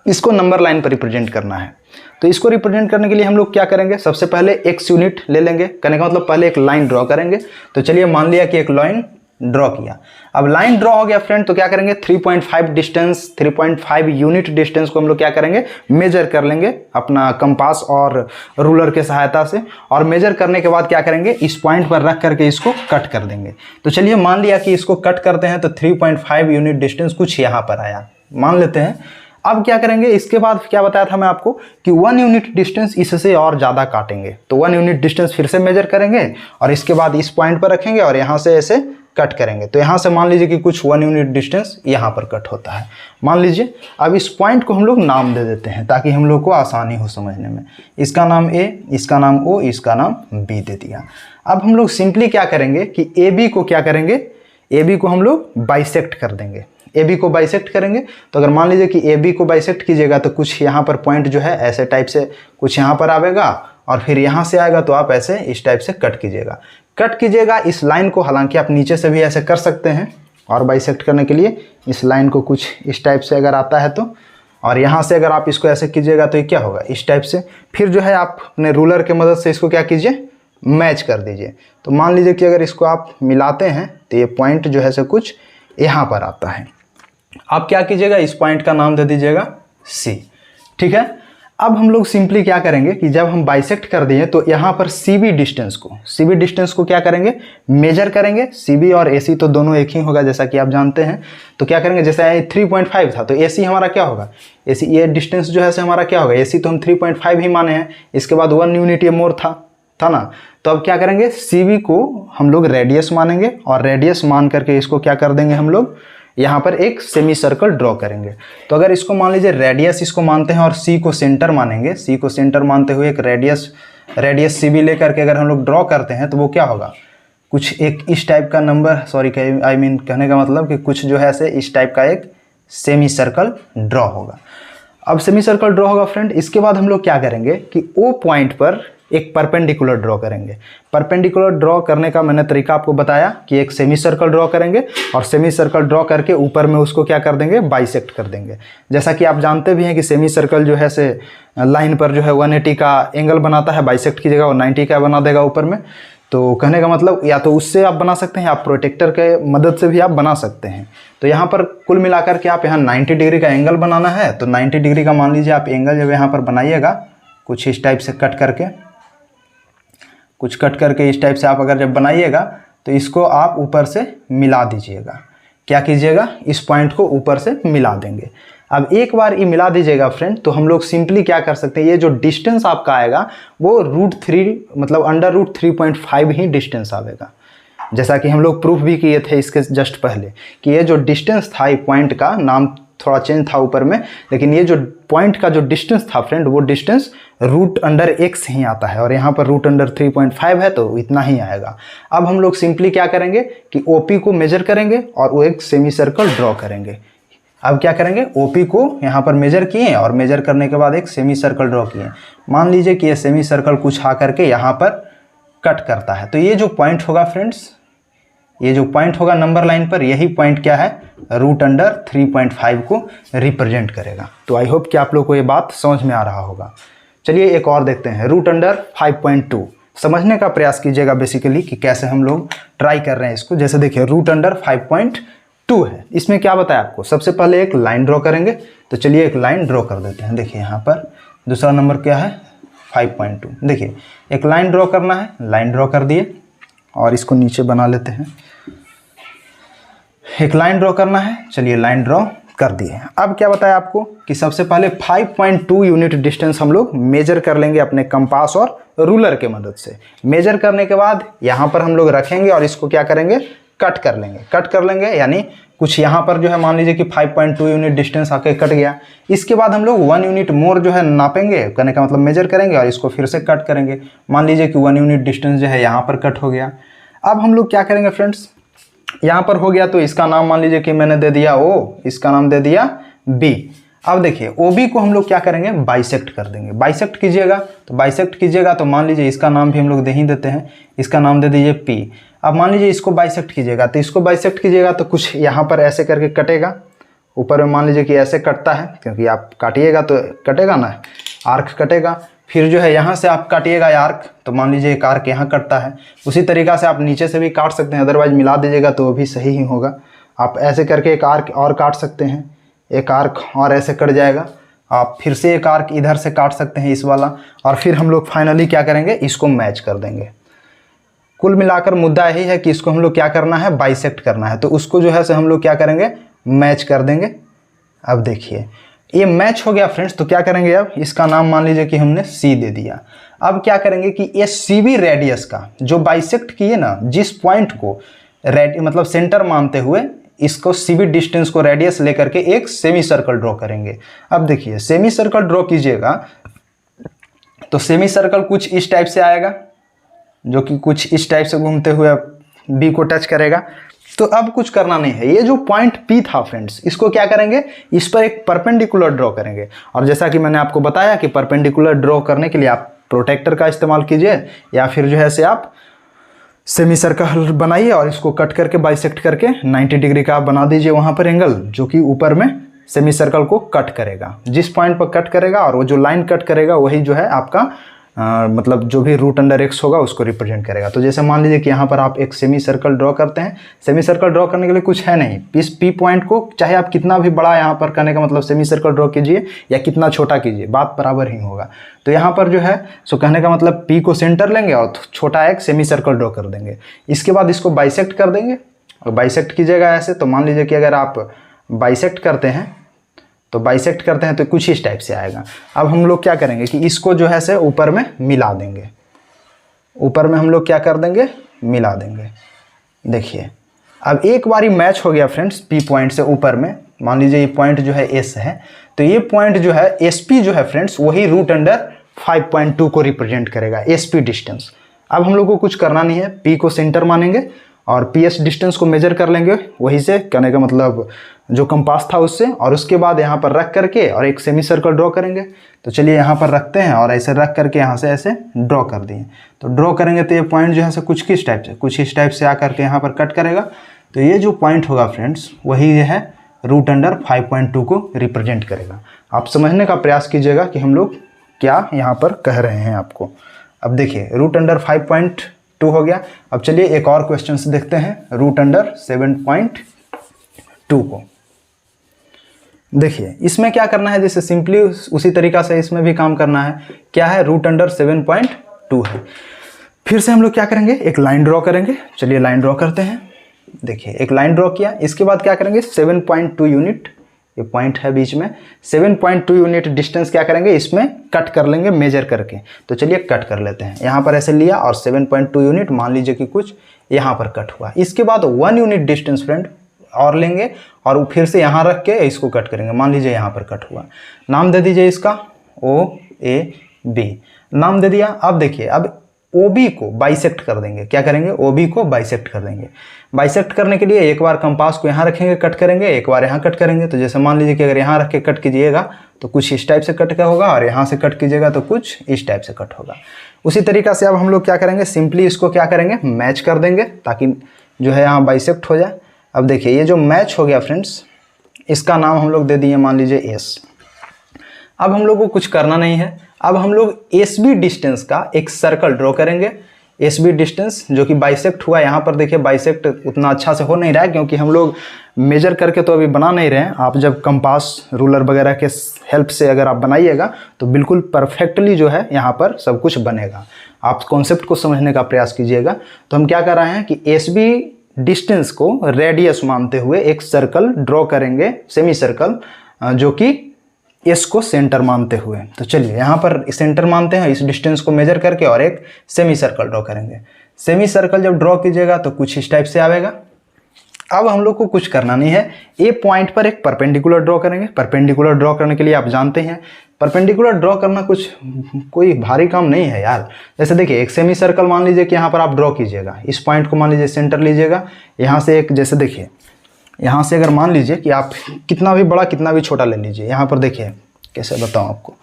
A: इसको नंबर लाइन पर रिप्रेजेंट करना है। तो इसको रिप्रेजेंट करने के लिए हम लोग क्या करेंगे, सबसे पहले x यूनिट ले लेंगे, कहने का मतलब पहले एक लाइन ड्रॉ करेंगे। तो चलिए मान लिया कि एक लाइन ड्रॉ किया। अब लाइन ड्रॉ हो गया फ्रेंड, तो क्या करेंगे 3.5 डिस्टेंस, 3.5 यूनिट डिस्टेंस को हम लोग क्या करेंगे, मेजर कर लेंगे अपना कंपास और रूलर के सहायता से। और मेजर करने के बाद क्या करेंगे, इस पॉइंट पर रख करके इसको कट कर देंगे। तो चलिए मान लिया कि इसको कट करते हैं तो 3.5 यूनिट डिस्टेंस कुछ यहाँ पर आया, मान लेते हैं। अब क्या करेंगे, इसके बाद क्या बताया था मैं आपको कि 1 यूनिट डिस्टेंस इससे और ज़्यादा काटेंगे। तो 1 यूनिट डिस्टेंस फिर से मेजर करेंगे और इसके बाद इस पॉइंट पर रखेंगे और यहाँ से ऐसे कट करेंगे। तो यहाँ से मान लीजिए कि कुछ 1 यूनिट डिस्टेंस यहाँ पर कट होता है, मान लीजिए। अब इस पॉइंट को हम लोग नाम दे देते हैं ताकि हम लोग को आसानी हो समझने में। इसका नाम A, इसका नाम O, इसका नाम B दे दिया। अब हम लोग सिंपली क्या करेंगे कि AB को क्या करेंगे, AB को हम लोग बाइसेक्ट कर देंगे। AB को बाइसेक्ट करेंगे तो अगर मान लीजिए कि AB को बाइसेक्ट कीजिएगा तो कुछ यहाँ पर पॉइंट जो है ऐसे टाइप से कुछ यहाँ पर आएगा और फिर यहाँ से आएगा, तो आप ऐसे इस टाइप से कट कीजिएगा इस लाइन को। हालांकि आप नीचे से भी ऐसे कर सकते हैं और बाइसेक्ट करने के लिए इस लाइन को कुछ इस टाइप से अगर आता है तो, और यहाँ से अगर आप इसको ऐसे कीजिएगा तो ये क्या होगा, इस टाइप से। फिर जो है आप अपने रूलर के मदद से इसको क्या कीजिए, मैच कर दीजिए। तो मान लीजिए कि अगर इसको आप मिलाते हैं तो ये पॉइंट जो है से कुछ यहाँ पर आता है। आप क्या कीजिएगा, इस पॉइंट का नाम दे दीजिएगा C, ठीक है। अब हम लोग सिंपली क्या करेंगे कि जब हम बाइसेक्ट कर दिए तो यहाँ पर CB डिस्टेंस को क्या करेंगे, मेजर करेंगे। CB और AC तो दोनों एक ही होगा जैसा कि आप जानते हैं। तो क्या करेंगे, जैसे 3.5 था तो AC हमारा क्या होगा, AC ये डिस्टेंस जो है से हमारा क्या होगा, AC तो हम 3.5 ही माने हैं। इसके बाद 1 यूनिट ये मोर था ना। तो अब क्या करेंगे, CB को हम लोग रेडियस मानेंगे और रेडियस मान करके इसको क्या कर देंगे, हम लोग यहाँ पर एक सेमी सर्कल ड्रॉ करेंगे। तो अगर इसको मान लीजिए रेडियस इसको मानते हैं और C को सेंटर मानेंगे, C को सेंटर मानते हुए एक रेडियस CB लेकर के अगर हम लोग ड्रॉ करते हैं तो वो क्या होगा, कुछ एक इस टाइप का नंबर, कहने का मतलब कि कुछ जो है ऐसे इस टाइप का एक सेमी सर्कल ड्रॉ होगा। अब सेमी सर्कल ड्रॉ होगा फ्रेंड, इसके बाद हम लोग क्या करेंगे कि O पॉइंट पर एक परपेंडिकुलर ड्रॉ करेंगे। परपेंडिकुलर ड्रॉ करने का मैंने तरीका आपको बताया कि एक सेमी सर्कल ड्रॉ करेंगे और सेमी सर्कल ड्रॉ करके ऊपर में उसको क्या कर देंगे, बाइसेक्ट कर देंगे। जैसा कि आप जानते भी हैं कि सेमी सर्कल जो है से लाइन पर जो है 180 का एंगल बनाता है, बाइसेक्ट कीजिएगा और 90 का बना देगा ऊपर में। तो कहने का मतलब या तो उससे आप बना सकते हैं, आप प्रोटेक्टर के मदद से भी आप बना सकते हैं। तो यहाँ पर कुल मिलाकर के आप यहाँ 90 डिग्री का एंगल बनाना है। तो 90 डिग्री का मान लीजिए आप एंगल जब यहाँ पर बनाइएगा कुछ इस टाइप से कट करके इस टाइप से आप अगर जब बनाइएगा तो इसको आप ऊपर से मिला दीजिएगा। क्या कीजिएगा, इस पॉइंट को ऊपर से मिला देंगे। अब एक बार ये मिला दीजिएगा फ्रेंड, तो हम लोग सिंपली क्या कर सकते हैं, ये जो डिस्टेंस आपका आएगा वो √3 मतलब √3.5 ही डिस्टेंस आएगा। जैसा कि हम लोग प्रूफ भी किए थे इसके जस्ट पहले कि ये जो डिस्टेंस था, ये पॉइंट का नाम थोड़ा चेंज था ऊपर में, लेकिन ये जो पॉइंट का जो डिस्टेंस था फ्रेंड वो डिस्टेंस √x ही आता है और यहाँ पर √3.5 है तो इतना ही आएगा। अब हम लोग सिंपली क्या करेंगे कि OP को मेजर करेंगे और वो एक सेमी सर्कल ड्रॉ करेंगे। अब क्या करेंगे, OP को यहाँ पर मेजर किए और मेजर करने के बाद एक सेमी सर्कल ड्रॉ किए। मान लीजिए कि ये सेमी सर्कल कुछ आ करके यहाँ पर कट करता है। तो ये जो पॉइंट होगा फ्रेंड्स, ये जो पॉइंट होगा नंबर लाइन पर, यही पॉइंट क्या है, √3.5 को रिप्रेजेंट करेगा। तो आई होप कि आप लोग को ये बात समझ में आ रहा होगा। चलिए एक और देखते हैं, √5.2 समझने का प्रयास कीजिएगा बेसिकली कि कैसे हम लोग ट्राई कर रहे हैं इसको। जैसे देखिए √5.2 2 है। इसमें क्या बताया आपको, सबसे पहले एक लाइन ड्रॉ करेंगे। तो चलिए एक लाइन ड्रॉ कर देते हैं। देखिए यहाँ पर दूसरा नंबर क्या है 5.2। देखिए एक लाइन ड्रॉ करना है, लाइन ड्रॉ कर दिए और इसको नीचे बना लेते हैं। एक लाइन ड्रॉ करना है, चलिए लाइन ड्रॉ कर दिए। अब क्या बताया आपको कि सबसे पहले 5.2 यूनिट डिस्टेंस हम लोग मेजर कर लेंगे अपने कंपास और रूलर के मदद से। मेजर करने के बाद यहाँ पर हम लोग रखेंगे और इसको क्या करेंगे, कट कर लेंगे। कट कर लेंगे यानी कुछ यहाँ पर जो है मान लीजिए कि 5.2 यूनिट डिस्टेंस आके कट गया। इसके बाद हम लोग 1 यूनिट मोर जो है नापेंगे, कहने का मतलब मेजर करेंगे और इसको फिर से कट करेंगे। मान लीजिए कि 1 यूनिट डिस्टेंस जो है यहाँ पर कट हो गया। अब हम लोग क्या करेंगे फ्रेंड्स, यहाँ पर हो गया तो इसका नाम मान लीजिए कि मैंने दे दिया O, इसका नाम दे दिया B। अब देखिए OB को हम लोग क्या करेंगे, बाइसेक्ट कर देंगे। बाइसेक्ट कीजिएगा तो बाइसेक्ट कीजिएगा तो मान लीजिए इसका नाम भी हम लोग दे ही देते हैं, इसका नाम दे दीजिए P। अब मान लीजिए इसको बाइसेक्ट कीजिएगा तो इसको बाइसेक्ट कीजिएगा तो कुछ यहाँ पर ऐसे करके कटेगा। ऊपर में मान लीजिए कि ऐसे कटता है, क्योंकि आप काटिएगा तो कटेगा ना, आर्क कटेगा। फिर जो है यहाँ से आप काटिएगा आर्क तो मान लीजिए एक आर्क यहाँ कटता है। उसी तरीक़ा से आप नीचे से भी काट सकते हैं, अदरवाइज मिला दीजिएगा तो वो भी सही ही होगा। आप ऐसे करके एक आर्क और काट सकते हैं, एक आर्क और ऐसे कट जाएगा। आप फिर से एक आर्क इधर से काट सकते हैं इस वाला, और फिर हम लोग फाइनली क्या करेंगे, इसको मैच कर देंगे। कुल मिलाकर मुद्दा यही है कि इसको हम लोग क्या करना है, बाइसेक्ट करना है। तो उसको जो है से हम लोग क्या करेंगे, मैच कर देंगे। अब देखिए ये मैच हो गया फ्रेंड्स। तो क्या करेंगे, अब इसका नाम मान लीजिए कि हमने C दे दिया। अब क्या करेंगे कि ये CB रेडियस का जो बाइसेक्ट किए ना, जिस पॉइंट को मतलब सेंटर मानते हुए इसको CB डिस्टेंस को रेडियस लेकर के एक सेमी सर्कल ड्रॉ करेंगे। अब देखिए सेमी सर्कल ड्रॉ कीजिएगा तो सेमी सर्कल कुछ इस टाइप से आएगा, जो कि कुछ इस टाइप से घूमते हुए B को टच करेगा। तो अब कुछ करना नहीं है, ये जो पॉइंट P था फ्रेंड्स, इसको क्या करेंगे, इस पर एक परपेंडिकुलर ड्रॉ करेंगे। और जैसा कि मैंने आपको बताया कि परपेंडिकुलर ड्रॉ करने के लिए आप प्रोटेक्टर का इस्तेमाल कीजिए, या फिर जो है से आप सेमी सर्कल बनाइए और इसको कट करके बाइसेक्ट करके 90 डिग्री का आप बना दीजिए वहाँ पर एंगल, जो कि ऊपर में सेमी सर्कल को कट करेगा। जिस पॉइंट पर कट करेगा और वो जो लाइन कट करेगा वही जो है आपका मतलब जो भी रूट अंडर x होगा उसको रिप्रेजेंट करेगा। तो जैसे मान लीजिए कि यहाँ पर आप एक सेमी सर्कल ड्रॉ करते हैं। सेमी सर्कल ड्रॉ करने के लिए कुछ है नहीं, इस P पॉइंट को चाहे आप कितना भी बड़ा यहाँ पर करने का मतलब सेमी सर्कल ड्रॉ कीजिए या कितना छोटा कीजिए, बात बराबर ही होगा। तो यहाँ पर जो है सो कहने का मतलब P को सेंटर लेंगे और छोटा एक सेमी सर्कल ड्रॉ कर देंगे। इसके बाद इसको बाइसेक्ट कर देंगे और बाइसेक्ट कीजिएगा ऐसे। तो मान लीजिए कि अगर आप बाइसेक्ट करते हैं तो कुछ इस टाइप से आएगा। अब हम लोग क्या करेंगे कि इसको जो है से ऊपर में मिला देंगे, ऊपर में हम लोग क्या कर देंगे, मिला देंगे। देखिए अब एक बारी मैच हो गया फ्रेंड्स P पॉइंट से ऊपर में। मान लीजिए ये पॉइंट जो है S है, तो ये पॉइंट जो है SP जो है फ्रेंड्स वही रूट अंडर 5.2 को रिप्रेजेंट करेगा, SP डिस्टेंस। अब हम लोग को कुछ करना नहीं है, P को सेंटर मानेंगे और PS डिस्टेंस को मेजर कर लेंगे वहीं से, कहने का मतलब जो कंपास था उससे, और उसके बाद यहाँ पर रख करके और एक सेमी सर्कल ड्रॉ करेंगे। तो चलिए यहाँ पर रखते हैं और ऐसे रख करके यहाँ से ऐसे ड्रॉ कर दिए। तो ड्रॉ करेंगे तो ये पॉइंट जो है से कुछ किस टाइप से, कुछ इस टाइप से आकर के यहाँ पर कट करेगा। तो ये जो पॉइंट होगा फ्रेंड्स वही ये है रूट अंडर 5.2 को रिप्रेजेंट करेगा। आप समझने का प्रयास कीजिएगा कि हम लोग क्या यहाँ पर कह रहे हैं आपको। अब देखिए रूट अंडर 5.2 हो गया। अब चलिए एक और क्वेश्चन से देखते हैं, रूट अंडर 7.2 को। देखिए इसमें क्या करना है, जैसे सिंपली उसी तरीका से इसमें भी काम करना है। क्या है, रूट अंडर 7.2 है। फिर से हम लोग क्या करेंगे, एक लाइन ड्रॉ करेंगे। चलिए लाइन ड्रॉ करते हैं। देखिए एक लाइन ड्रॉ किया, इसके बाद क्या करेंगे 7.2 यूनिट, ये पॉइंट है बीच में, 7.2 यूनिट डिस्टेंस क्या करेंगे इसमें कट कर लेंगे मेजर करके। तो चलिए कट कर लेते हैं। यहाँ पर ऐसे लिया और 7.2 यूनिट मान लीजिए कि कुछ यहाँ पर कट हुआ। इसके बाद 1 यूनिट डिस्टेंस फ्रेंड और लेंगे और फिर से यहाँ रख के इसको कट करेंगे। मान लीजिए यहाँ पर कट हुआ, नाम दे दीजिए इसका OAB, नाम दे दिया। अब देखिए अब OB को बाइसेक्ट कर देंगे। क्या करेंगे, OB को बाइसेक्ट कर देंगे। बाइसेक्ट करने के लिए एक बार कंपास को यहाँ रखेंगे कट करेंगे, एक बार यहाँ कट करेंगे। तो जैसे मान लीजिए कि अगर यहाँ रख के कट कीजिएगा तो कुछ इस टाइप से कट का होगा, और यहाँ से कट कीजिएगा तो कुछ इस टाइप से कट होगा। उसी तरीक़ा से अब हम लोग क्या करेंगे, सिंपली इसको क्या करेंगे मैच कर देंगे ताकि जो है यहाँ बाइसेक्ट हो जाए। अब देखिए ये जो मैच हो गया फ्रेंड्स, इसका नाम हम लोग दे दिए मान लीजिए S। अब हम लोग को कुछ करना नहीं है, अब हम लोग SB डिस्टेंस का एक सर्कल ड्रॉ करेंगे। एसबी डिस्टेंस जो कि बाइसेक्ट हुआ। यहाँ पर देखिए बाइसेक्ट उतना अच्छा से हो नहीं रहा है क्योंकि हम लोग मेजर करके तो अभी बना नहीं रहे हैं। आप जब कंपास रूलर वगैरह के हेल्प से अगर आप बनाइएगा तो बिल्कुल परफेक्टली जो है यहाँ पर सब कुछ बनेगा। आप कॉन्सेप्ट को समझने का प्रयास कीजिएगा। तो हम क्या कर रहे हैं कि एसबी डिस्टेंस को रेडियस मानते हुए एक सर्कल ड्रॉ करेंगे, सेमी सर्कल, जो कि एस को सेंटर मानते हुए। तो चलिए यहाँ पर सेंटर मानते हैं इस डिस्टेंस को मेजर करके और एक सेमी सर्कल ड्रॉ करेंगे। सेमी सर्कल जब ड्रॉ कीजिएगा तो कुछ इस टाइप से आएगा। अब हम लोग को कुछ करना नहीं है, ए पॉइंट पर एक परपेंडिकुलर ड्रॉ करेंगे। परपेंडिकुलर ड्रॉ करने के लिए आप जानते हैं परपेंडिकुलर ड्रॉ करना कोई भारी काम नहीं है यार। जैसे देखिए एक सेमी सर्कल मान लीजिए कि यहाँ पर आप ड्रॉ कीजिएगा, इस पॉइंट को मान लीजिए सेंटर लीजिएगा, यहाँ से एक, जैसे देखिए यहाँ से अगर मान लीजिए कि आप कितना भी बड़ा कितना भी छोटा ले लीजिए, यहाँ पर देखिए कैसे बताऊँ आपको,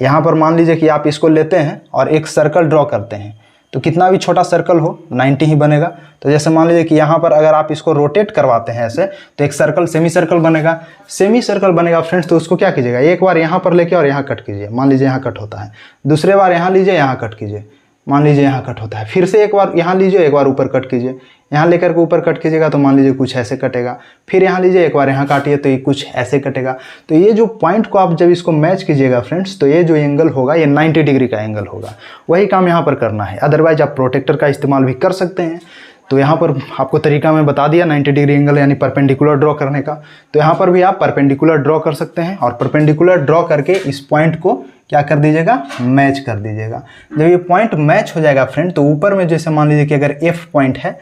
A: यहाँ पर मान लीजिए कि आप इसको लेते हैं और एक सर्कल ड्रॉ करते हैं तो कितना भी छोटा सर्कल हो 90 ही बनेगा। तो जैसे मान लीजिए कि यहाँ पर अगर आप इसको रोटेट करवाते हैं ऐसे तो एक सर्कल सेमी सर्कल बनेगा। सेमी सर्कल बनेगा फ्रेंड्स, तो उसको क्या कीजिएगा, एक बार यहाँ पर लेके और यहाँ कट कीजिए, मान लीजिए यहाँ कट होता है, दूसरे बार यहाँ लीजिए यहाँ कट कीजिए, मान लीजिए यहाँ कट होता है, फिर से एक बार यहाँ लीजिए एक बार ऊपर कट कीजिए, यहाँ लेकर के ऊपर कट कीजिएगा तो मान लीजिए कुछ ऐसे कटेगा, फिर यहाँ लीजिए एक बार यहाँ काटिए तो ये कुछ ऐसे कटेगा। तो ये जो पॉइंट को आप जब इसको मैच कीजिएगा फ्रेंड्स तो ये जो एंगल होगा ये 90 डिग्री का एंगल होगा। वही काम यहाँ पर करना है। अदरवाइज आप प्रोटेक्टर का इस्तेमाल भी कर सकते हैं। तो यहाँ पर आपको तरीका मैं बता दिया 90 डिग्री एंगल यानी परपेंडिकुलर ड्रॉ करने का। तो यहाँ पर भी आप परपेंडिकुलर ड्रॉ कर सकते हैं और परपेंडिकुलर ड्रॉ करके इस पॉइंट को क्या कर दीजिएगा, मैच कर दीजिएगा। जब ये पॉइंट मैच हो जाएगा फ्रेंड तो ऊपर में जैसे मान लीजिए कि अगर एफ पॉइंट है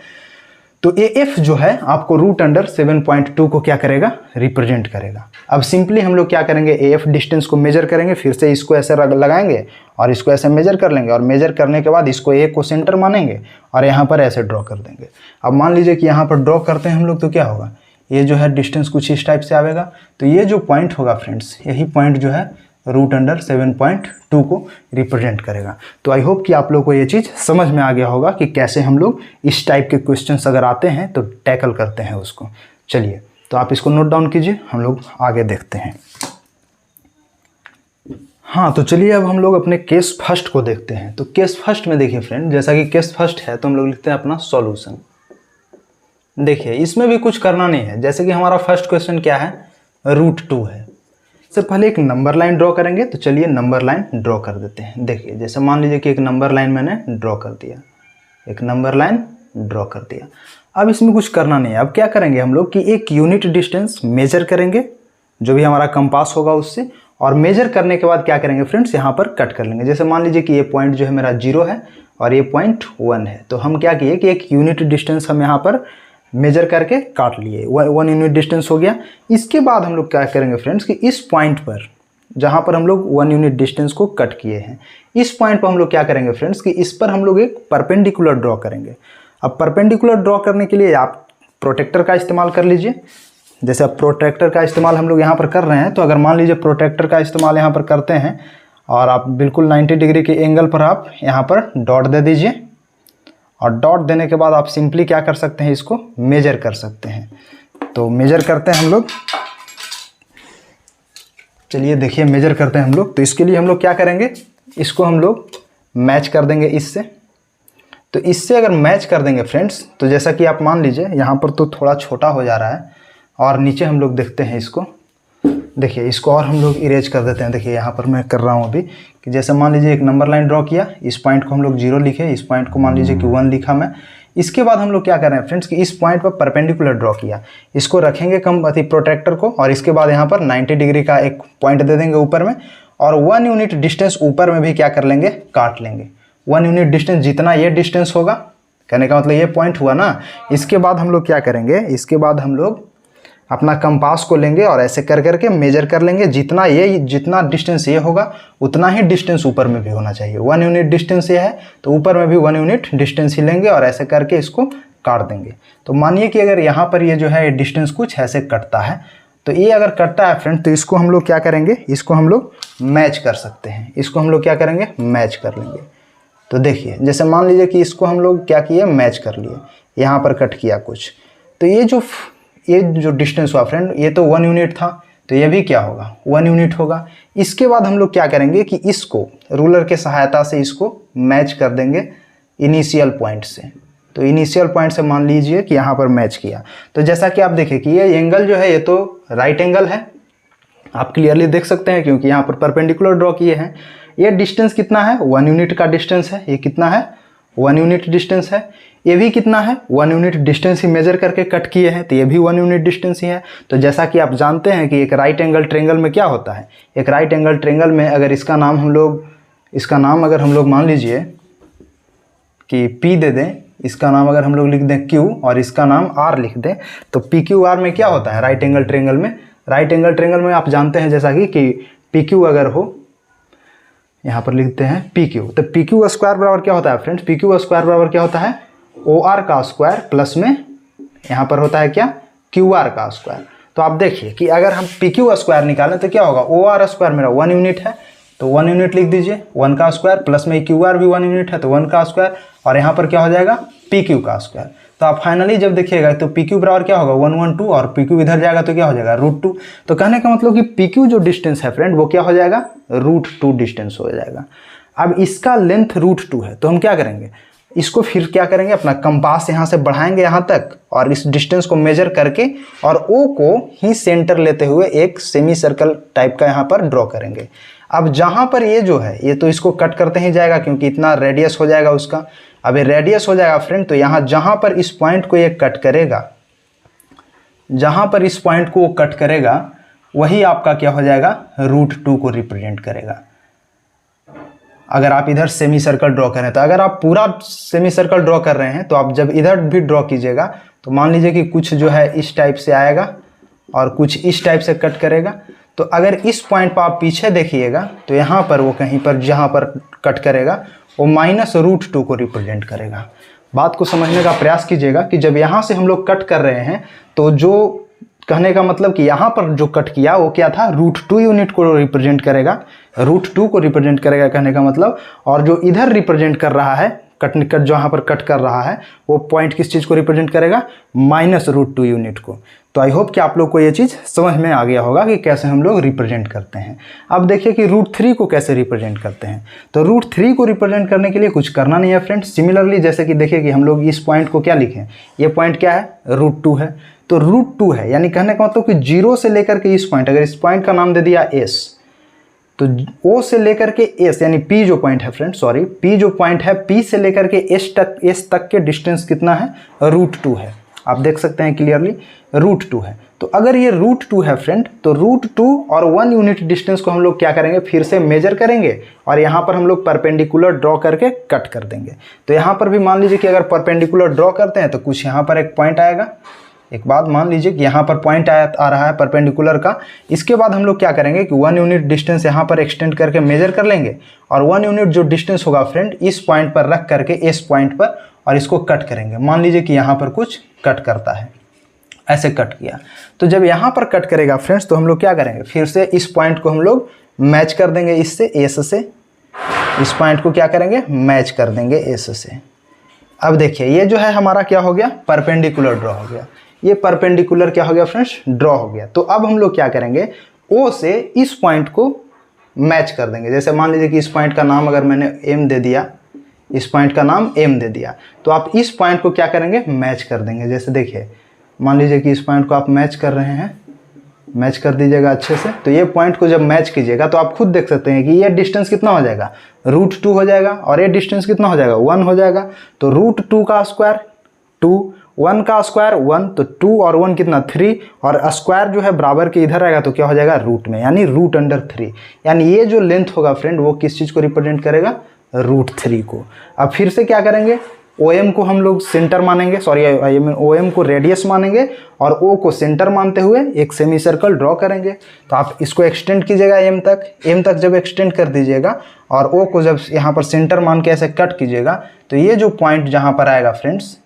A: तो ए एफ जो है आपको √7.2 को क्या करेगा, रिप्रेजेंट करेगा। अब सिंपली हम लोग क्या करेंगे, ए एफ डिस्टेंस को मेजर करेंगे, फिर से इसको ऐसे लगाएंगे और इसको ऐसे मेजर कर लेंगे और मेजर करने के बाद इसको ए को सेंटर मानेंगे और यहाँ पर ऐसे ड्रॉ कर देंगे। अब मान लीजिए कि यहाँ पर ड्रॉ करते हैं हम लोग तो क्या होगा, ये जो है डिस्टेंस कुछ इस टाइप से आएगा। तो ये जो पॉइंट होगा फ्रेंड्स, यही पॉइंट जो है √7.2 को रिप्रेजेंट करेगा। तो आई होप कि आप लोग को ये चीज़ समझ में आ गया होगा कि कैसे हम लोग इस टाइप के क्वेश्चंस अगर आते हैं तो टैकल करते हैं उसको। चलिए तो आप इसको नोट डाउन कीजिए, हम लोग आगे देखते हैं। हाँ तो चलिए अब हम लोग अपने केस फर्स्ट को देखते हैं। तो केस फर्स्ट में देखिए फ्रेंड, जैसा कि केस फर्स्ट है तो हम लोग लिखते हैं अपना सॉल्यूशन। देखिए इसमें भी कुछ करना नहीं है। जैसे कि हमारा फर्स्ट क्वेश्चन क्या है, √2 है। सबसे पहले एक नंबर लाइन ड्रॉ करेंगे। तो चलिए नंबर लाइन ड्रॉ कर देते हैं। देखिए जैसे मान लीजिए कि एक नंबर लाइन मैंने ड्रॉ कर दिया, एक नंबर लाइन ड्रॉ कर दिया। अब इसमें कुछ करना नहीं है। अब क्या करेंगे हम लोग कि एक यूनिट डिस्टेंस मेजर करेंगे जो भी हमारा कंपास होगा उससे, और मेजर करने के बाद क्या करेंगे फ्रेंड्स, यहाँ पर कट कर लेंगे। जैसे मान लीजिए कि ये पॉइंट जो है मेरा 0 है और ये पॉइंट 1 है। तो हम क्या किए कि एक यूनिट डिस्टेंस हम यहाँ पर मेजर करके काट लिए, 1 यूनिट डिस्टेंस हो गया। इसके बाद हम लोग क्या करेंगे फ्रेंड्स कि इस पॉइंट पर जहाँ पर हम लोग 1 यूनिट डिस्टेंस को कट किए हैं, इस पॉइंट पर हम लोग क्या करेंगे फ्रेंड्स कि इस पर हम लोग एक परपेंडिकुलर ड्रॉ करेंगे। अब परपेंडिकुलर ड्रॉ करने के लिए आप प्रोटेक्टर का इस्तेमाल कर लीजिए। जैसे अब प्रोटेक्टर का इस्तेमाल हम लोग यहाँ पर कर रहे हैं, तो अगर मान लीजिए प्रोटेक्टर का इस्तेमाल यहाँ पर करते हैं और आप बिल्कुल 90 डिग्री के एंगल पर आप यहाँ पर डॉट दे दीजिए, और डॉट देने के बाद आप सिंपली क्या कर सकते हैं, इसको मेजर कर सकते हैं। तो मेजर करते हैं हम लोग, चलिए देखिए मेजर करते हैं हम लोग। तो इसके लिए हम लोग क्या करेंगे, इसको हम लोग मैच कर देंगे इससे। तो इससे अगर मैच कर देंगे फ्रेंड्स, तो जैसा कि आप मान लीजिए यहाँ पर तो थोड़ा छोटा हो जा रहा है, और नीचे हम लोग देखते हैं इसको। देखिए इसको और हम लोग इरेज कर देते हैं। देखिए यहाँ पर मैं कर रहा हूँ अभी कि जैसे मान लीजिए एक नंबर लाइन ड्रॉ किया, इस पॉइंट को हम लोग 0 लिखे, इस पॉइंट को मान लीजिए कि 1 लिखा मैं। इसके बाद हम लोग क्या कर रहे हैं फ्रेंड्स कि इस पॉइंट पर परपेंडिकुलर ड्रॉ किया, इसको रखेंगे प्रोटेक्टर को, और इसके बाद यहाँ पर 90 डिग्री का एक पॉइंट दे देंगे ऊपर में, और 1 यूनिट डिस्टेंस ऊपर में भी क्या कर लेंगे, काट लेंगे। 1 यूनिट डिस्टेंस जितना ये डिस्टेंस होगा, कहने का मतलब ये पॉइंट हुआ ना। इसके बाद हम लोग क्या करेंगे, इसके बाद हम लोग अपना कंपास को लेंगे और ऐसे कर करके मेजर कर लेंगे। जितना डिस्टेंस ये होगा उतना ही डिस्टेंस ऊपर में भी होना चाहिए। 1 यूनिट डिस्टेंस ये है तो ऊपर में भी 1 यूनिट डिस्टेंस ही लेंगे और ऐसे करके इसको काट देंगे। तो मानिए कि अगर यहाँ पर ये जो है डिस्टेंस कुछ ऐसे कटता है, तो ये अगर कटता है फ्रेंड, तो इसको हम लोग क्या करेंगे, इसको हम लोग मैच कर सकते हैं। इसको हम लोग क्या करेंगे, मैच कर लेंगे। तो देखिए जैसे मान लीजिए कि इसको हम लोग क्या किए, मैच कर लिए, यहाँ पर कट किया कुछ। तो ये जो डिस्टेंस हुआ फ्रेंड, ये तो 1 यूनिट था, तो ये भी क्या होगा, 1 यूनिट होगा। इसके बाद हम लोग क्या करेंगे कि इसको रूलर के सहायता से इसको मैच कर देंगे इनिशियल पॉइंट से। तो इनिशियल पॉइंट से मान लीजिए कि यहाँ पर मैच किया। तो जैसा कि आप देखिए कि ये एंगल जो है ये तो राइट एंगल है, आप क्लियरली देख सकते हैं क्योंकि यहाँ पर परपेंडिकुलर ड्रॉ किए हैं। ये डिस्टेंस कितना है, 1 यूनिट का डिस्टेंस है। ये कितना है, 1 यूनिट डिस्टेंस है। ये भी कितना है, 1 यूनिट डिस्टेंस ही मेजर करके कट किए हैं, तो ये भी 1 यूनिट डिस्टेंस ही है। तो जैसा कि आप जानते हैं कि एक राइट एंगल ट्रेंगल में क्या होता है, एक राइट एंगल ट्रेंगल में अगर इसका नाम अगर हम लोग मान लीजिए कि P दे दें, इसका नाम अगर हम लोग लिख दें Q और इसका नाम R लिख दें, तो PQR में क्या होता है राइट एंगल ट्रेंगल में, राइट एंगल ट्रेंगल में आप जानते हैं जैसा कि PQ अगर हो, यहाँ पर लिखते हैं PQ, तो PQ स्क्वायर बराबर क्या होता है फ्रेंड्स, PQ स्क्वायर बराबर क्या होता है, OR का स्क्वायर प्लस में यहाँ पर होता है क्या, QR का स्क्वायर। तो आप देखिए कि अगर हम PQ स्क्वायर निकालें तो क्या होगा, OR स्क्वायर मेरा 1 यूनिट है तो 1 यूनिट लिख दीजिए, 1 का स्क्वायर प्लस में QR भी 1 यूनिट है तो 1 का स्क्वायर, और यहाँ पर क्या हो जाएगा PQ का स्क्वायर। तो आप फाइनली जब देखिएगा तो PQ बराबर क्या होगा 112 और PQ इधर जाएगा तो क्या हो जाएगा √2। तो कहने का मतलब कि PQ जो डिस्टेंस है फ्रेंड वो क्या हो जाएगा, √2 डिस्टेंस हो जाएगा। अब इसका लेंथ √2 है तो हम क्या करेंगे, इसको फिर क्या करेंगे, अपना कंपास यहाँ से बढ़ाएंगे यहाँ तक और इस डिस्टेंस को मेजर करके और O को ही सेंटर लेते हुए एक सेमी सर्कल टाइप का यहाँ पर ड्रॉ करेंगे। अब जहाँ पर ये जो है ये तो इसको कट करते ही जाएगा क्योंकि इतना रेडियस हो जाएगा उसका। अब ये रेडियस हो जाएगा फ्रेंड, तो यहाँ जहाँ पर इस पॉइंट को ये कट करेगा, जहाँ पर इस पॉइंट को वो कट करेगा वही आपका क्या हो जाएगा, √2 को रिप्रेजेंट करेगा। अगर आप इधर सेमी सर्कल ड्रॉ करें तो अगर आप पूरा सेमी सर्कल ड्रॉ कर रहे हैं तो आप जब इधर भी ड्रॉ कीजिएगा तो मान लीजिए कि कुछ जो है इस टाइप से आएगा और कुछ इस टाइप से कट करेगा। तो अगर इस पॉइंट पर आप पीछे देखिएगा तो यहाँ पर वो कहीं पर जहाँ पर कट करेगा वो -√2 को रिप्रेजेंट करेगा। बात को समझने का प्रयास कीजिएगा कि जब यहाँ से हम लोग कट कर रहे हैं तो जो कहने का मतलब कि यहाँ पर जो कट किया वो क्या था, √2 यूनिट को रिप्रेजेंट करेगा, √2 को रिप्रेजेंट करेगा कहने का मतलब। और जो इधर रिप्रेजेंट कर रहा है कट जहाँ पर कट कर रहा है वो पॉइंट किस चीज़ को रिप्रेजेंट करेगा, -√2 यूनिट को। तो आई होप कि आप लोग को ये चीज़ समझ में आ गया होगा कि कैसे हम लोग रिप्रेजेंट करते हैं। अब देखिए कि √3 को कैसे रिप्रेजेंट करते हैं। तो √3 को रिप्रेजेंट करने के लिए कुछ करना नहीं है फ्रेंड्स। सिमिलरली जैसे कि देखिए कि हम लोग इस पॉइंट को क्या लिखें, ये पॉइंट क्या है, √2 है। तो √2 है यानी कहने का मतलब कि 0 से लेकर के इस पॉइंट, अगर इस पॉइंट का नाम दे दिया S, तो O से लेकर के S यानी P जो पॉइंट है फ्रेंड, सॉरी P जो पॉइंट है, P से लेकर के S तक के डिस्टेंस कितना है, √2 है। आप देख सकते हैं क्लियरली √2 है। तो अगर ये √2 है फ्रेंड तो √2 और 1 यूनिट डिस्टेंस को हम लोग क्या करेंगे, फिर से मेजर करेंगे और यहाँ पर हम लोग परपेंडिकुलर ड्रॉ करके कट कर देंगे। तो यहाँ पर भी मान लीजिए कि अगर परपेंडिकुलर ड्रॉ करते हैं तो कुछ यहाँ पर एक पॉइंट आएगा। एक बात मान लीजिए कि यहाँ पर पॉइंट आ रहा है परपेंडिकुलर का। इसके बाद हम लोग क्या करेंगे कि 1 यूनिट डिस्टेंस यहाँ पर एक्सटेंड करके मेजर कर लेंगे और 1 यूनिट जो डिस्टेंस होगा फ्रेंड इस पॉइंट पर रख करके इस पॉइंट पर और इसको कट करेंगे। मान लीजिए कि यहाँ पर कुछ कट करता है, ऐसे कट किया। तो जब यहाँ पर कट करेगा फ्रेंड्स तो हम लोग क्या करेंगे, फिर से इस पॉइंट को हम लोग मैच कर देंगे इससे, S से। इस पॉइंट को क्या करेंगे, मैच कर देंगे S से। अब देखिए ये जो है हमारा क्या हो गया, परपेंडिकुलर ड्रॉ हो गया। ये परपेंडिकुलर क्या हो गया फ्रेंड्स, ड्रॉ हो गया। तो अब हम लोग क्या करेंगे, O से इस पॉइंट को मैच कर देंगे। जैसे मान लीजिए कि इस पॉइंट का नाम अगर मैंने M दे दिया, इस पॉइंट का नाम M दे दिया, तो आप इस पॉइंट को क्या करेंगे, मैच कर देंगे। जैसे देखिए मान लीजिए कि इस पॉइंट को आप मैच कर रहे हैं, मैच कर दीजिएगा अच्छे से। तो ये पॉइंट को जब मैच कीजिएगा तो आप खुद देख सकते हैं कि ये डिस्टेंस कितना हो जाएगा, √2 हो जाएगा और ये डिस्टेंस कितना हो जाएगा, 1 हो जाएगा। तो √2 का स्क्वायर 2, 1 का स्क्वायर 1, तो 2 और 1 कितना 3, और स्क्वायर जो है बराबर के इधर आएगा तो क्या हो जाएगा, रूट में, यानी √3। यानी ये जो लेंथ होगा फ्रेंड वो किस चीज़ को रिप्रेजेंट करेगा, √3 को। अब फिर से क्या करेंगे, OM को हम लोग सेंटर मानेंगे, सॉरी OM को रेडियस मानेंगे और O को सेंटर मानते हुए एक सेमी सर्कल ड्रॉ करेंगे। तो आप इसको एक्सटेंड कीजिएगा M तक जब एक्सटेंड कर दीजिएगा और O को जब यहाँ पर सेंटर मान के ऐसे कट कीजिएगा तो ये जो पॉइंट जहाँ पर आएगा फ्रेंड्स,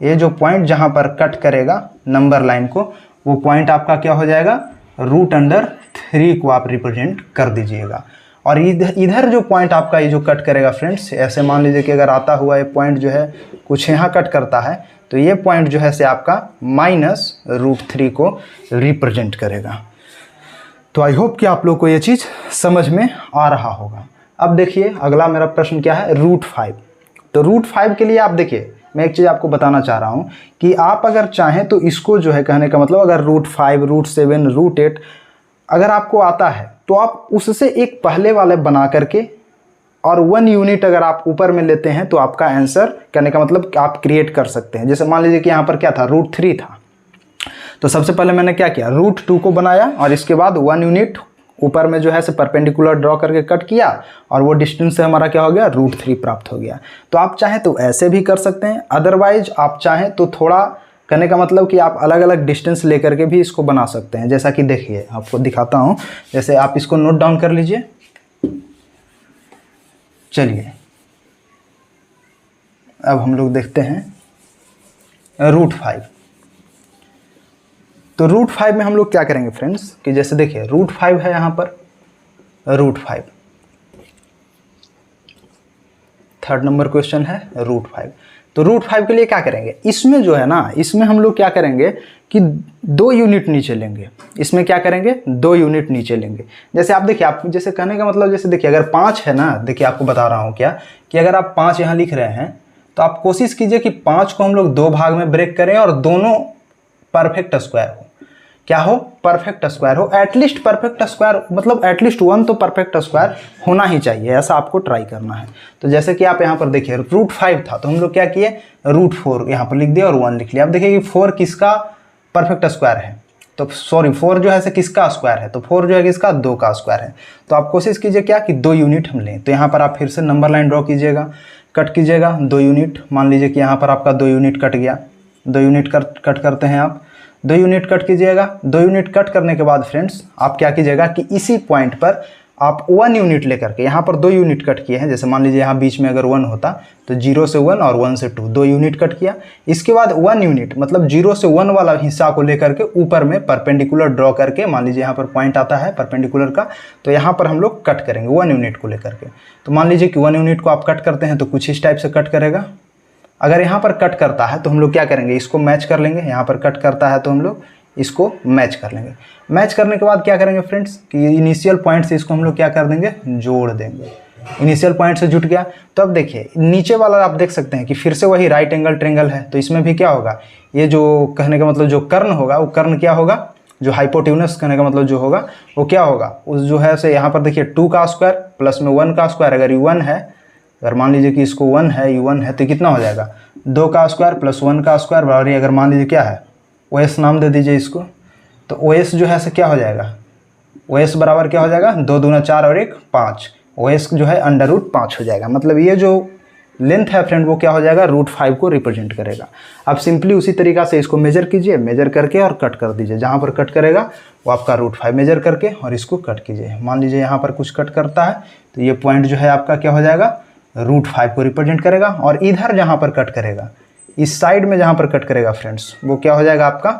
A: ये जो पॉइंट जहाँ पर कट करेगा नंबर लाइन को, वो पॉइंट आपका क्या हो जाएगा, √3 को आप रिप्रेजेंट कर दीजिएगा। और इधर जो पॉइंट आपका ये जो कट करेगा फ्रेंड्स, ऐसे मान लीजिए कि अगर आता हुआ ये पॉइंट जो है कुछ यहाँ कट करता है तो ये पॉइंट जो है से आपका -√3 को रिप्रेजेंट करेगा। तो आई होप कि आप लोग को ये चीज़ समझ में आ रहा होगा। अब देखिए अगला मेरा प्रश्न क्या है, √5। तो √5 के लिए आप देखिए, मैं एक चीज़ आपको बताना चाह रहा हूँ कि आप अगर चाहें तो इसको जो है, कहने का मतलब अगर √5, √7, √8 अगर आपको आता है तो आप उससे एक पहले वाले बना करके और 1 यूनिट अगर आप ऊपर में लेते हैं तो आपका आंसर, कहने का मतलब आप क्रिएट कर सकते हैं। जैसे मान लीजिए कि यहाँ पर क्या था, √3 था, तो सबसे पहले मैंने क्या किया, √2 को बनाया और इसके बाद 1 यूनिट ऊपर में जो है से परपेंडिकुलर ड्रॉ करके कट किया और वो डिस्टेंस से हमारा क्या हो गया, √3 प्राप्त हो गया। तो आप चाहें तो ऐसे भी कर सकते हैं, अदरवाइज आप चाहें तो थोड़ा, कहने का मतलब कि आप अलग अलग डिस्टेंस लेकर के भी इसको बना सकते हैं। जैसा कि देखिए आपको दिखाता हूँ, जैसे आप इसको नोट डाउन कर लीजिए। चलिए अब हम लोग देखते हैं √5। तो √5 में हम लोग क्या करेंगे फ्रेंड्स कि जैसे देखिए √5 है यहाँ पर, √5 थर्ड नंबर क्वेश्चन है √5। तो √5 के लिए क्या करेंगे, इसमें जो है ना, इसमें हम लोग क्या करेंगे कि 2 यूनिट नीचे लेंगे। इसमें क्या करेंगे, 2 यूनिट नीचे लेंगे। जैसे आप देखिए, आप जैसे कहने का मतलब जैसे देखिए अगर 5 है ना, देखिए आपको बता रहा हूँ क्या कि अगर आप 5 यहाँ लिख रहे हैं तो आप कोशिश कीजिए कि 5 को हम लोग 2 भाग में ब्रेक करें और दोनों परफेक्ट स्क्वायर हो। क्या हो, परफेक्ट स्क्वायर हो। एटलीस्ट परफेक्ट स्क्वायर मतलब एटलीस्ट 1 तो परफेक्ट स्क्वायर होना ही चाहिए, ऐसा आपको ट्राई करना है। तो जैसे कि आप यहाँ पर देखिए √5 था तो हम लोग क्या किए, √4 यहाँ पर लिख दिया और 1 लिख लिया। अब देखिए कि 4 किसका परफेक्ट स्क्वायर है, तो सॉरी 4 जो है से किसका स्क्वायर है, तो 4 जो है किसका, 2 का स्क्वायर है। तो आप कोशिश कीजिए क्या कि 2 यूनिट हम लें। तो यहाँ पर आप फिर से नंबर लाइन ड्रॉ कीजिएगा, कट कीजिएगा 2 यूनिट। मान लीजिए कि यहाँ पर आपका 2 यूनिट कट गया, 2 यूनिट कट करते हैं आप, 2 यूनिट कट कीजिएगा। 2 यूनिट कट करने के बाद फ्रेंड्स आप क्या कीजिएगा कि इसी पॉइंट पर आप 1 यूनिट लेकर के, यहाँ पर 2 यूनिट कट किए हैं, जैसे मान लीजिए यहाँ बीच में अगर 1 होता तो 0 से 1 और 1 से 2, 2 यूनिट कट किया। इसके बाद 1 यूनिट मतलब 0 से 1 वाला हिस्सा को लेकर के ऊपर में परपेंडिकुलर ड्रॉ करके, मान लीजिए यहाँ पर पॉइंट आता है परपेंडिकुलर का, तो यहाँ पर हम लोग कट करेंगे 1 यूनिट को लेकर के। तो मान लीजिए कि 1 यूनिट को आप कट करते हैं तो कुछ इस टाइप से कट करेगा। अगर यहाँ पर कट करता है तो हम लोग क्या करेंगे, इसको मैच कर लेंगे। यहाँ पर कट करता है तो हम लोग इसको मैच कर लेंगे। मैच करने के बाद क्या करेंगे फ्रेंड्स कि इनिशियल पॉइंट से इसको हम लोग क्या कर देंगे, जोड़ देंगे। इनिशियल पॉइंट से जुट गया। तो अब देखिए नीचे वाला आप देख सकते हैं कि फिर से वही राइट एंगल ट्रायंगल है, तो इसमें भी क्या होगा, ये जो कहने का मतलब जो कर्ण होगा वो कर्ण क्या होगा, जो हाइपोटेन्यूस कहने का मतलब जो होगा वो क्या होगा, उस जो है से यहाँ पर देखिए 2 का स्क्वायर प्लस में 1 का स्क्वायर। अगर U1 है, अगर मान लीजिए कि इसको 1 है, U1 है, तो कितना हो जाएगा, 2 का स्क्वायर प्लस 1 का स्क्वायर बराबर, अगर मान लीजिए क्या है, OS नाम दे दीजिए इसको। तो OS जो है से क्या हो जाएगा, OS बराबर क्या हो जाएगा, 2 दूना 4 और 1 5। OS जो है √5 हो जाएगा। मतलब ये जो लेंथ है फ्रेंड वो क्या हो जाएगा, √5 को रिप्रेजेंट करेगा। आप सिंपली उसी तरीक़ा से इसको मेजर कीजिए, मेजर करके और कट कर दीजिए। जहाँ पर कट करेगा वो आपका √5 मेजर करके और इसको कट कीजिए। मान लीजिए यहाँ पर कुछ कट करता है तो ये पॉइंट जो है आपका क्या हो जाएगा, √5 को रिप्रेजेंट करेगा। और इधर जहाँ पर कट करेगा, इस साइड में जहाँ पर कट करेगा फ्रेंड्स, वो क्या हो जाएगा आपका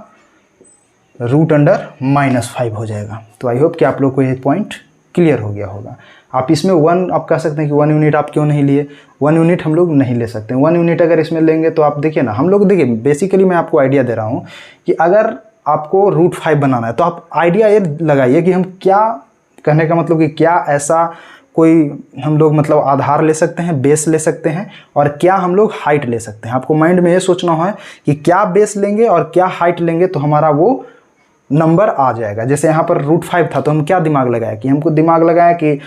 A: √5 हो जाएगा। तो आई होप कि आप लोग को ये पॉइंट क्लियर हो गया होगा। आप इसमें 1 आप कह सकते हैं कि 1 यूनिट आप क्यों नहीं लिए, 1 यूनिट हम लोग नहीं ले सकते। 1 यूनिट अगर इसमें लेंगे तो आप देखिए ना, हम लोग देखिए बेसिकली मैं आपको आइडिया दे रहा हूँ कि अगर आपको √5 बनाना है तो आप आइडिया ये लगाइए कि हम क्या, कहने का मतलब कि क्या ऐसा कोई हम लोग मतलब आधार ले सकते हैं, बेस ले सकते हैं, और क्या हम लोग हाइट ले सकते हैं। आपको माइंड में ये सोचना है कि क्या बेस लेंगे और क्या हाइट लेंगे तो हमारा वो नंबर आ जाएगा। जैसे यहाँ पर √5 था तो हम क्या दिमाग लगाया कि हमको दिमाग लगाया कि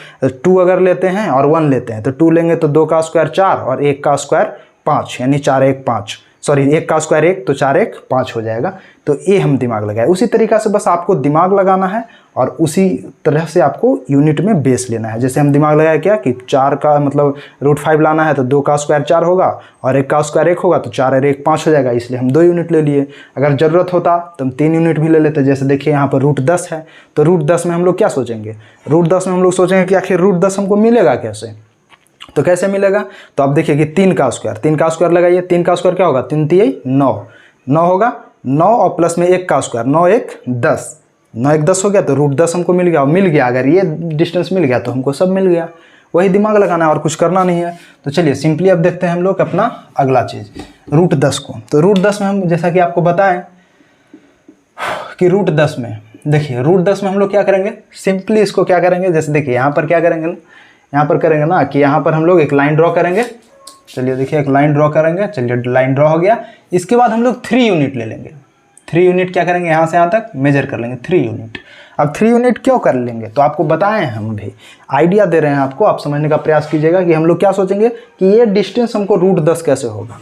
A: 2 अगर लेते हैं और 1 लेते हैं तो 2 लेंगे तो 2 का स्क्वायर 4 और 1 का स्क्वायर 5, यानी 4 1 5, सॉरी 1 का स्क्वायर 1 तो 4 1 5 हो जाएगा। तो ये हम दिमाग लगाए। उसी तरीक़ा से बस आपको दिमाग लगाना है और उसी तरह से आपको यूनिट में बेस लेना है। जैसे हम दिमाग लगाए क्या कि 4 का मतलब √5 लाना है तो 2 का स्क्वायर 4 होगा और 1 का स्क्वायर 1 होगा, तो 4 और 1 5 हो जाएगा, इसलिए हम 2 यूनिट ले लिए। अगर ज़रूरत होता तो हम 3 यूनिट भी ले लेते। जैसे देखिए यहाँ पर √10 है तो √10 में हम लोग क्या सोचेंगे, √10 में हम लोग सोचेंगे कि आखिर √10 हमको मिलेगा कैसे। तो कैसे मिलेगा, तो आप देखिए कि 3 का स्क्वायर लगाइए। 3 का स्क्वायर क्या होगा, 3 3 9 होगा, 9 और प्लस में 1 का स्क्वायर 9 1 10, 9 1 10 हो गया। तो √10 हमको मिल गया। अगर ये डिस्टेंस मिल गया तो हमको सब मिल गया। वही दिमाग लगाना है और कुछ करना नहीं है। तो चलिए सिंपली अब देखते हैं हम लोग अपना अगला चीज़ √10 को। तो √10 में हम जैसा कि आपको बताएं कि √10 में देखिए √10 में हम लोग क्या करेंगे, सिंपली इसको क्या करेंगे, जैसे देखिए यहाँ पर क्या करेंगे ना, यहाँ पर करेंगे ना कि यहाँ पर हम लोग एक लाइन ड्रॉ करेंगे चलिए देखिए एक लाइन ड्रॉ करेंगे, चलिए लाइन ड्रॉ हो गया। इसके बाद हम लोग 3 यूनिट ले लेंगे। 3 यूनिट क्या करेंगे, यहाँ से यहाँ तक मेजर कर लेंगे 3 यूनिट। अब 3 यूनिट क्यों कर लेंगे, तो आपको बताएं, हम भी आइडिया दे रहे हैं आपको, आप समझने का प्रयास कीजिएगा कि हम लोग क्या सोचेंगे कि ये डिस्टेंस हमको √10 कैसे होगा।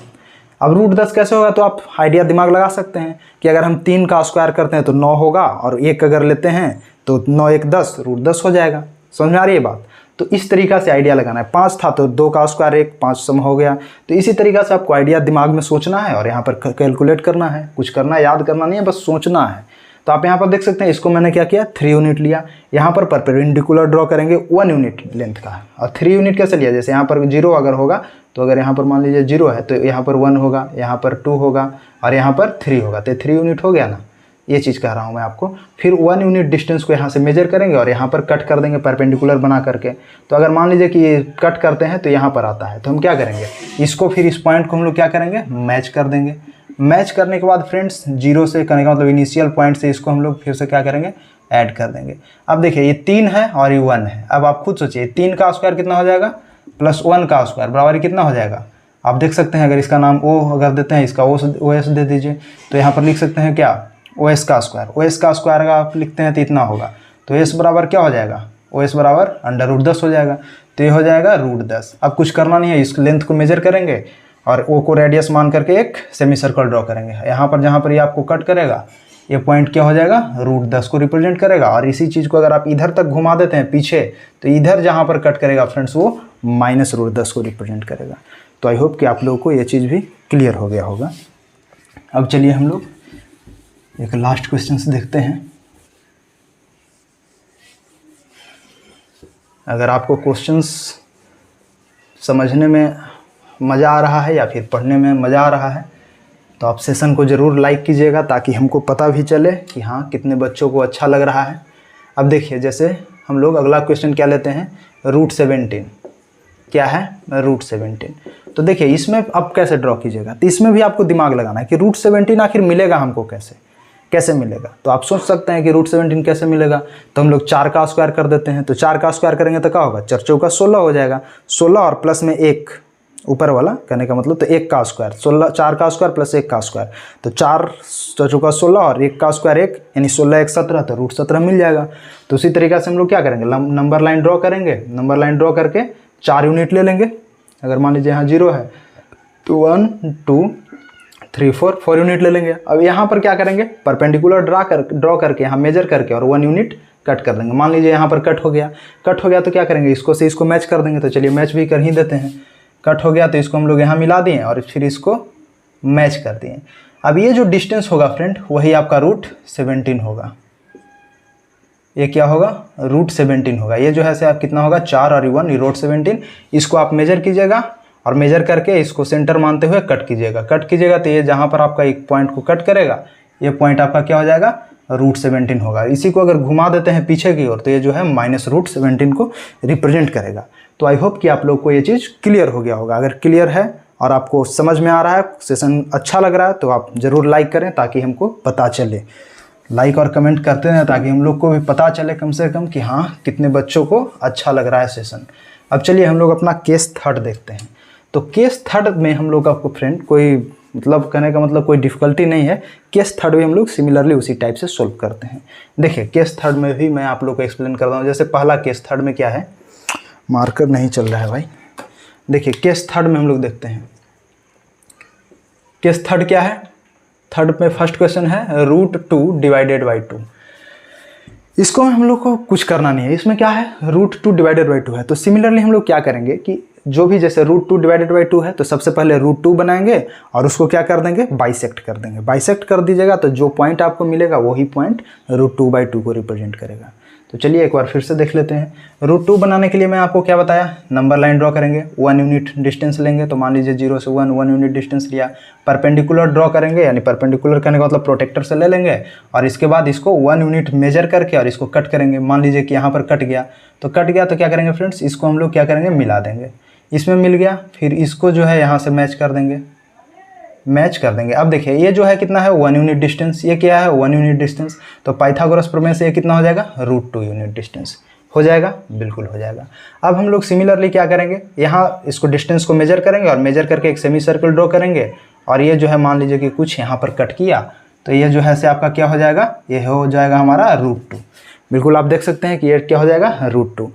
A: अब √10 कैसे होगा, तो आप आइडिया दिमाग लगा सकते हैं कि अगर हम 3 का स्क्वायर करते हैं तो 9 होगा, और 1 अगर लेते हैं तो 9 1 10 √10 हो जाएगा। समझ में आ रही है बात। तो इस तरीक़ा से आइडिया लगाना है। 5 था तो 2 का स्क्वायर 1, 5 सम हो गया। तो इसी तरीक़ा से आपको आइडिया दिमाग में सोचना है और यहाँ पर कैलकुलेट करना है। कुछ करना, याद करना नहीं है, बस सोचना है। तो आप यहाँ पर देख सकते हैं, इसको मैंने क्या किया, 3 यूनिट लिया। यहाँ पर परपेंडिकुलर ड्रॉ करेंगे 1 यूनिट लेंथ का। और 3 यूनिट कैसे लिया, जैसे यहाँ पर 0 अगर होगा तो अगर यहाँ पर मान लीजिए 0 है तो यहाँ पर 1 होगा, यहाँ पर 2 होगा और यहाँ पर 3 होगा, तो 3 यूनिट हो गया ना। ये चीज़ कह रहा हूँ मैं आपको। फिर 1 यूनिट डिस्टेंस को यहाँ से मेजर करेंगे और यहाँ पर कट कर देंगे परपेंडिकुलर बना करके। तो अगर मान लीजिए कि ये कट करते हैं तो यहाँ पर आता है, तो हम क्या करेंगे, इसको फिर इस पॉइंट को हम लोग क्या करेंगे, मैच कर देंगे। मैच करने के बाद फ्रेंड्स 0 से करने का मतलब इनिशियल पॉइंट से इसको हम लोग फिर से क्या करेंगे, ऐड कर देंगे। अब देखिए ये 3 है और ये 1 है। अब आप खुद सोचिए 3 का स्क्वायर कितना हो जाएगा प्लस 1 का स्क्वायर बराबर कितना हो जाएगा। आप देख सकते हैं, अगर इसका नाम ओ अगर देते हैं, इसका ओ एस दे दीजिए, तो यहाँ पर लिख सकते हैं क्या, ओ एस का स्क्वायर। ओ एस का स्क्वायर अगर आप लिखते हैं तो इतना होगा, तो एस बराबर क्या हो जाएगा, ओ एस बराबर √10 हो जाएगा। तो ये हो जाएगा √10। अब कुछ करना नहीं है, इस लेंथ को मेजर करेंगे और ओ को रेडियस मान करके एक सेमी सर्कल ड्रॉ करेंगे। यहाँ पर जहाँ पर ये आपको कट करेगा, ये पॉइंट क्या हो जाएगा, √10 को रिप्रेजेंट करेगा। और इसी चीज़ को अगर आप इधर तक घुमा देते हैं पीछे, तो इधर जहाँ पर कट करेगा फ्रेंड्स वो -√10 को रिप्रेजेंट करेगा। तो आई होप कि आप लोगों को ये चीज़ भी क्लियर हो गया होगा। अब चलिए हम लोग एक लास्ट क्वेश्चन से देखते हैं। अगर आपको क्वेश्चंस समझने में मज़ा आ रहा है या फिर पढ़ने में मज़ा आ रहा है, तो आप सेशन को ज़रूर लाइक कीजिएगा, ताकि हमको पता भी चले कि हाँ कितने बच्चों को अच्छा लग रहा है। अब देखिए, जैसे हम लोग अगला क्वेश्चन क्या लेते हैं, √17 क्या है, √17। तो देखिए इसमें अब कैसे ड्रॉ कीजिएगा, तो इसमें भी आपको दिमाग लगाना है कि √17 आखिर मिलेगा हमको कैसे मिलेगा। तो आप सोच सकते हैं कि √17 कैसे मिलेगा, तो हम लोग 4 का स्क्वायर कर देते हैं। तो 4 का स्क्वायर करेंगे तो क्या होगा, 4 चौका 16 हो जाएगा। 16 और प्लस में 1 ऊपर वाला कहने का मतलब, तो 1 का स्क्वायर 16, 4 का स्क्वायर प्लस 1 का स्क्वायर, तो 4 चौका 16 और 1 का स्क्वायर 1, यानी 16 1 17, तो √17 मिल जाएगा। तो उसी तरीके से हम लोग क्या करेंगे, नंबर लाइन ड्रॉ करेंगे। नंबर लाइन ड्रॉ करके 4 यूनिट ले लेंगे। अगर मान लीजिए यहाँ 0 है तो 1 2 3 4 यूनिट ले लेंगे। अब यहाँ पर क्या करेंगे, परपेंडिकुलर ड्रॉ करके यहाँ मेजर करके और 1 यूनिट कट कर देंगे। मान लीजिए यहाँ पर कट हो गया तो क्या करेंगे, इसको से इसको मैच कर देंगे। तो चलिए मैच भी कर ही देते हैं। कट हो गया तो इसको हम लोग यहाँ मिला दिए और फिर इसको मैच कर दिए। अब ये जो डिस्टेंस होगा फ्रेंड, वही आपका √17 होगा। ये क्या होगा, √17 होगा। ये जो है से आप कितना होगा, 4 और 1, ये √17। इसको आप मेजर कीजिएगा और मेजर करके इसको सेंटर मानते हुए कट कीजिएगा। तो ये जहाँ पर आपका एक पॉइंट को कट करेगा, ये पॉइंट आपका क्या हो जाएगा, √17 होगा। इसी को अगर घुमा देते हैं पीछे की ओर, तो ये जो है -√17 को रिप्रेजेंट करेगा। तो आई होप कि आप लोग को ये चीज़ क्लियर हो गया होगा। अगर क्लियर है और आपको समझ में आ रहा है, सेशन अच्छा लग रहा है, तो आप ज़रूर लाइक करें ताकि हमको पता चले। लाइक और कमेंट करते हैं ताकि हम लोग को भी पता चले कम से कम कि हाँ कितने बच्चों को अच्छा लग रहा है सेशन। अब चलिए हम लोग अपना केस थर्ड देखते हैं। तो केस थर्ड में हम लोग आपको फ्रेंड कोई मतलब कहने का मतलब कोई डिफ़िकल्टी नहीं है। केस थर्ड में हम लोग सिमिलरली उसी टाइप से सोल्व करते हैं। देखिए केस थर्ड में भी मैं आप लोग को एक्सप्लेन करता हूँ। जैसे पहला केस थर्ड में क्या है, मार्कर नहीं चल रहा है भाई। देखिए केस थर्ड में हम लोग देखते हैं। केस थर्ड क्या है, थर्ड में फर्स्ट क्वेश्चन है √2 डिवाइडेड बाई 2। इसको हम लोग को कुछ करना नहीं है। इसमें क्या है, √2 डिवाइडेड बाई 2 है। तो सिमिलरली हम लोग क्या करेंगे कि जो भी जैसे √2 डिवाइडेड बाई 2 है, तो सबसे पहले √2 बनाएंगे और उसको क्या कर देंगे, बाइसेक्ट कर देंगे। बाइसेक्ट कर दीजिएगा तो जो पॉइंट आपको मिलेगा वही पॉइंट √2/2 को रिप्रेजेंट करेगा। तो चलिए एक बार फिर से देख लेते हैं। √2 बनाने के लिए मैं आपको क्या बताया, नंबर लाइन ड्रॉ करेंगे, 1 यूनिट डिस्टेंस लेंगे। तो मान लीजिए 0 से 1 यूनिट डिस्टेंस लिया। परपेंडिकुलर ड्रॉ करेंगे, यानी परपेंडिकुलर करने का मतलब प्रोटेक्टर से ले लेंगे और इसके बाद इसको 1 यूनिट मेजर करके और इसको कट करेंगे। मान लीजिए कि यहाँ पर कट गया तो क्या करेंगे फ्रेंड्स, इसको हम लोग क्या करेंगे, मिला देंगे। इसमें मिल गया, फिर इसको जो है यहाँ से मैच कर देंगे। अब देखिए ये जो है कितना है, 1 यूनिट डिस्टेंस। ये क्या है, 1 यूनिट डिस्टेंस। तो पाइथागोरस प्रमेय से ये कितना हो जाएगा, √2 यूनिट डिस्टेंस हो जाएगा, बिल्कुल हो जाएगा। अब हम लोग सिमिलरली क्या करेंगे, यहाँ इसको डिस्टेंस को मेजर करेंगे और मेजर करके एक सेमी सर्कल ड्रॉ करेंगे और ये जो है मान लीजिए कि कुछ यहाँ पर कट किया तो ये जो है से आपका क्या हो जाएगा, ये हो जाएगा हमारा √2। बिल्कुल आप देख सकते हैं कि ये क्या हो जाएगा √2।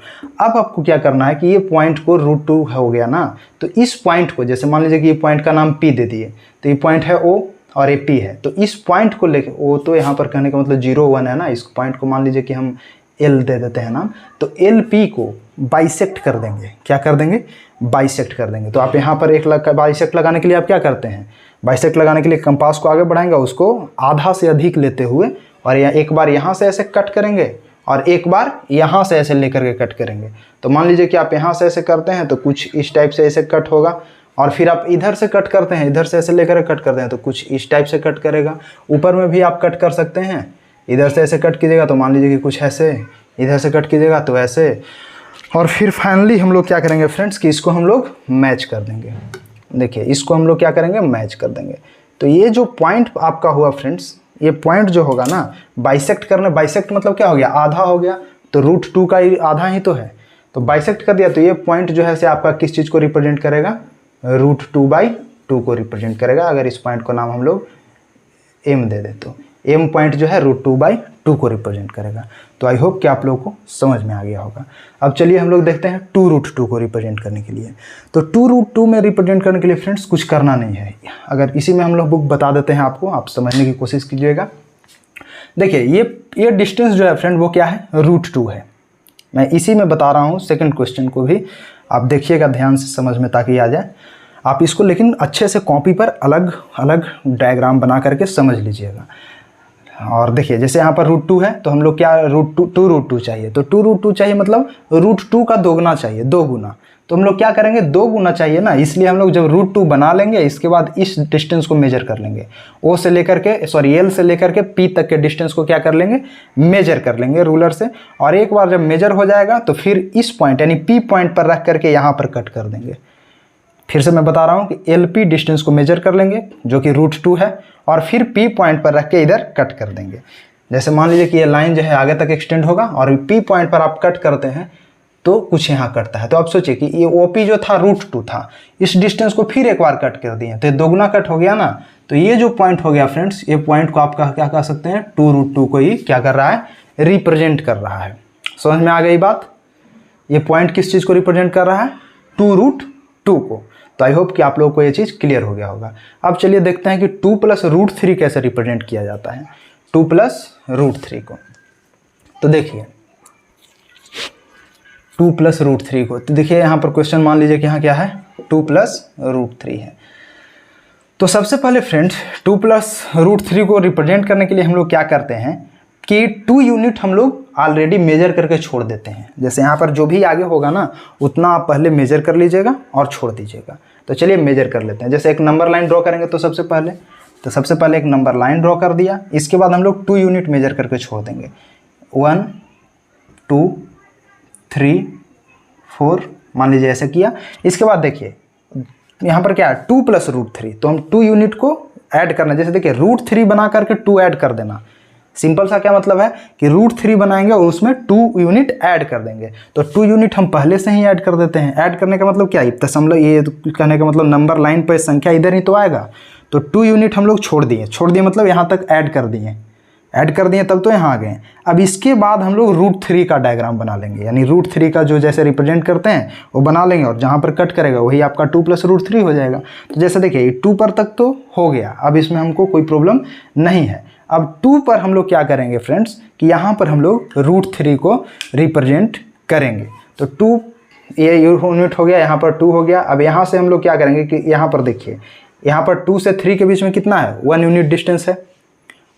A: अब आपको क्या करना है कि ये पॉइंट को √2 हो गया ना, तो इस पॉइंट को जैसे मान लीजिए कि ये पॉइंट का नाम P दे दिए, तो ये पॉइंट है O और ये P है, तो इस पॉइंट को लेके O तो यहाँ पर कहने का मतलब 0 1 है ना, इस पॉइंट को मान लीजिए कि हम L दे देते हैं नाम, तो LP को बाइसेक्ट कर देंगे। क्या कर देंगे, बाइसेक्ट कर देंगे। तो आप यहाँ पर एक बाइसेक्ट लगाने के लिए आप क्या करते हैं, बाइसेक्ट लगाने के लिए कंपास को आगे बढ़ाएंगे, उसको आधा से अधिक लेते हुए और या एक बार यहाँ से ऐसे कट करेंगे और एक बार यहाँ से ऐसे लेकर के कट करेंगे। तो मान लीजिए कि आप यहाँ से ऐसे करते हैं तो कुछ इस टाइप से ऐसे कट होगा, और फिर आप इधर से कट करते हैं, इधर से ऐसे लेकर कट करते हैं तो कुछ इस टाइप से कट करेगा। ऊपर में भी आप कट कर सकते हैं, इधर से ऐसे कट कीजिएगा तो मान लीजिए कि कुछ ऐसे, इधर से कट कीजिएगा तो ऐसे, और फिर फाइनली हम लोग क्या करेंगे फ्रेंड्स कि इसको हम लोग मैच कर देंगे। देखिए इसको हम लोग क्या करेंगे, मैच कर देंगे। तो ये जो पॉइंट आपका हुआ फ्रेंड्स, ये पॉइंट जो होगा ना बाइसेक्ट करना, बाइसेक्ट मतलब क्या हो गया, आधा हो गया, तो √2 का आधा ही तो है, तो बाइसेक्ट कर दिया। तो ये पॉइंट जो है से आपका किस चीज़ को रिप्रेजेंट करेगा, √2/2 को रिप्रेजेंट करेगा। अगर इस पॉइंट को नाम हम लोग M दे दे तो M पॉइंट जो है √2/2 को रिप्रेजेंट करेगा। तो आई होप कि आप लोगों को समझ में आ गया होगा। अब चलिए हम लोग देखते हैं 2√2 को रिप्रेजेंट करने के लिए। तो 2√2 में रिप्रेजेंट करने के लिए फ्रेंड्स कुछ करना नहीं है, अगर इसी में हम लोग बुक बता देते हैं आपको, आप समझने की कोशिश कीजिएगा। देखिए ये डिस्टेंस जो है फ्रेंड वो क्या है, √2 है। मैं इसी में बता रहा हूँ, सेकंड क्वेश्चन को भी आप देखिएगा ध्यान से समझ में ताकि आ जाए। आप इसको लेकिन अच्छे से कॉपी पर अलग अलग डायग्राम बना करके समझ लीजिएगा। और देखिए जैसे यहाँ पर √2 है तो हम लोग क्या √2 चाहिए, तो 2√2 चाहिए मतलब √2 का दोगुना चाहिए, 2 गुना। तो हम लोग क्या करेंगे, 2 गुना चाहिए ना, इसलिए हम लोग जब √2 बना लेंगे इसके बाद इस डिस्टेंस को मेजर कर लेंगे, O से लेकर के L से लेकर के P तक के डिस्टेंस को क्या कर लेंगे, मेजर कर लेंगे रूलर से। और एक बार जब मेजर हो जाएगा तो फिर इस पॉइंट यानी P पॉइंट पर रख करके यहाँ पर कट कर देंगे। फिर से मैं बता रहा हूँ कि LP डिस्टेंस को मेजर कर लेंगे जो कि √2 है, और फिर P पॉइंट पर रख के इधर कट कर देंगे। जैसे मान लीजिए कि ये लाइन जो है आगे तक एक्सटेंड होगा और P पॉइंट पर आप कट करते हैं तो कुछ यहाँ कटता है। तो आप सोचिए कि ये OP जो था √2 था, इस डिस्टेंस को फिर एक बार कट कर दिए तो ये दोगुना कट हो गया ना। तो ये जो पॉइंट हो गया फ्रेंड्स, ये पॉइंट को आप क्या कह सकते हैं, 2√2 को ही क्या कर रहा है, रिप्रेजेंट कर रहा है। समझ में आ गई बात, ये पॉइंट किस चीज़ को रिप्रेजेंट कर रहा है, 2√2 को। तो आई होप कि आप लोगों को ये चीज़ क्लियर हो गया होगा। अब चलिए देखते हैं कि 2 + √3 कैसे रिप्रेजेंट किया जाता है, 2 + √3 को। तो देखिए 2 + √3 को, तो देखिए यहाँ पर क्वेश्चन मान लीजिए कि यहाँ क्या है, 2 + √3 है। तो सबसे पहले फ्रेंड्स 2 + √3 को रिप्रेजेंट करने के लिए हम लोग क्या करते हैं कि 2 यूनिट हम लोग ऑलरेडी मेजर करके छोड़ देते हैं। जैसे यहाँ पर जो भी आगे होगा ना उतना आप पहले मेजर कर लीजिएगा और छोड़ दीजिएगा। तो चलिए मेजर कर लेते हैं। जैसे एक नंबर लाइन ड्रॉ करेंगे तो सबसे पहले एक नंबर लाइन ड्रॉ कर दिया, इसके बाद हम लोग 2 यूनिट मेजर करके छोड़ देंगे, 1 2 3 4 मान लीजिए ऐसे किया। इसके बाद देखिए यहाँ पर क्या है, 2 + √3, तो हम 2 यूनिट को ऐड करना। जैसे देखिए √3 बना करके 2 ऐड कर देना, सिंपल सा क्या मतलब है कि √3 बनाएंगे और उसमें 2 यूनिट ऐड कर देंगे। तो 2 यूनिट हम पहले से ही ऐड कर देते हैं। ऐड करने का मतलब क्या है, दशमलव, ये कहने का मतलब नंबर लाइन पर संख्या इधर ही तो आएगा। तो 2 यूनिट हम लोग छोड़ दिए मतलब यहाँ तक ऐड कर दिए तब तो यहाँ आ गए। अब इसके बाद हम लोग √3 का डायग्राम बना लेंगे, यानी √3 का जो जैसे रिप्रेजेंट करते हैं वो बना लेंगे और जहाँ पर कट करेगा वही आपका 2 + √3 हो जाएगा। तो जैसे देखिए 2 पर तक तो हो गया, अब इसमें हमको कोई प्रॉब्लम नहीं है। अब 2 पर हम लोग क्या करेंगे फ्रेंड्स कि यहाँ पर हम लोग √3 को रिप्रेजेंट करेंगे। तो 2 ये यूनिट हो गया, यहाँ पर 2 हो गया। अब यहाँ से हम लोग क्या करेंगे कि यहाँ पर देखिए, यहाँ पर 2 से 3 के बीच में कितना है, 1 यूनिट डिस्टेंस है,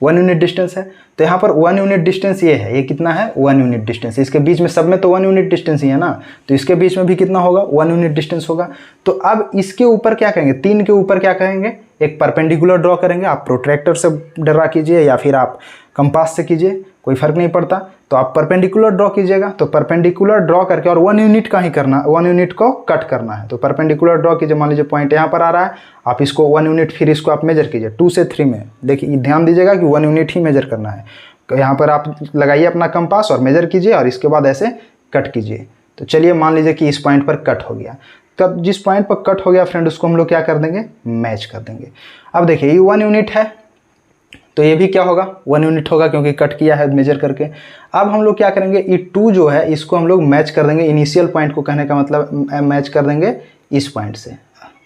A: 1 यूनिट डिस्टेंस है। तो यहाँ पर 1 यूनिट डिस्टेंस ये है, ये कितना है, 1 यूनिट डिस्टेंस। इसके बीच में सब में तो 1 यूनिट डिस्टेंस ही है ना, तो इसके बीच में भी कितना होगा, 1 यूनिट डिस्टेंस होगा। तो अब इसके ऊपर क्या करेंगे, 3 के ऊपर क्या करेंगे, एक परपेंडिकुलर ड्रॉ करेंगे। आप प्रोट्रैक्टर से ड्रा कीजिए या फिर आप कंपास से कीजिए, कोई फर्क नहीं पड़ता। तो आप परपेंडिकुलर ड्रॉ कीजिएगा, तो परपेंडिकुलर ड्रॉ करके और 1 यूनिट का ही करना, 1 यूनिट को कट करना है। तो परपेंडिकुलर ड्रॉ कीजिए, मान लीजिए पॉइंट यहाँ पर आ रहा है, आप इसको 1 यूनिट, फिर इसको आप मेजर कीजिए 2 से 3 में। देखिए ध्यान दीजिएगा कि 1 यूनिट ही मेजर करना है। तो यहाँ पर आप लगाइए अपना कंपास और मेजर कीजिए और इसके बाद ऐसे कट कीजिए। तो चलिए मान लीजिए कि इस पॉइंट पर कट हो गया। तब जिस पॉइंट पर कट हो गया फ्रेंड, उसको हम लोग क्या कर देंगे, मैच कर देंगे। अब देखिए ये 1 यूनिट है, तो ये भी क्या होगा, 1 यूनिट होगा क्योंकि कट किया है मेजर करके। अब हम लोग क्या करेंगे, ये 2 जो है इसको हम लोग मैच कर देंगे, इनिशियल पॉइंट को कहने का मतलब मैच कर देंगे इस पॉइंट से।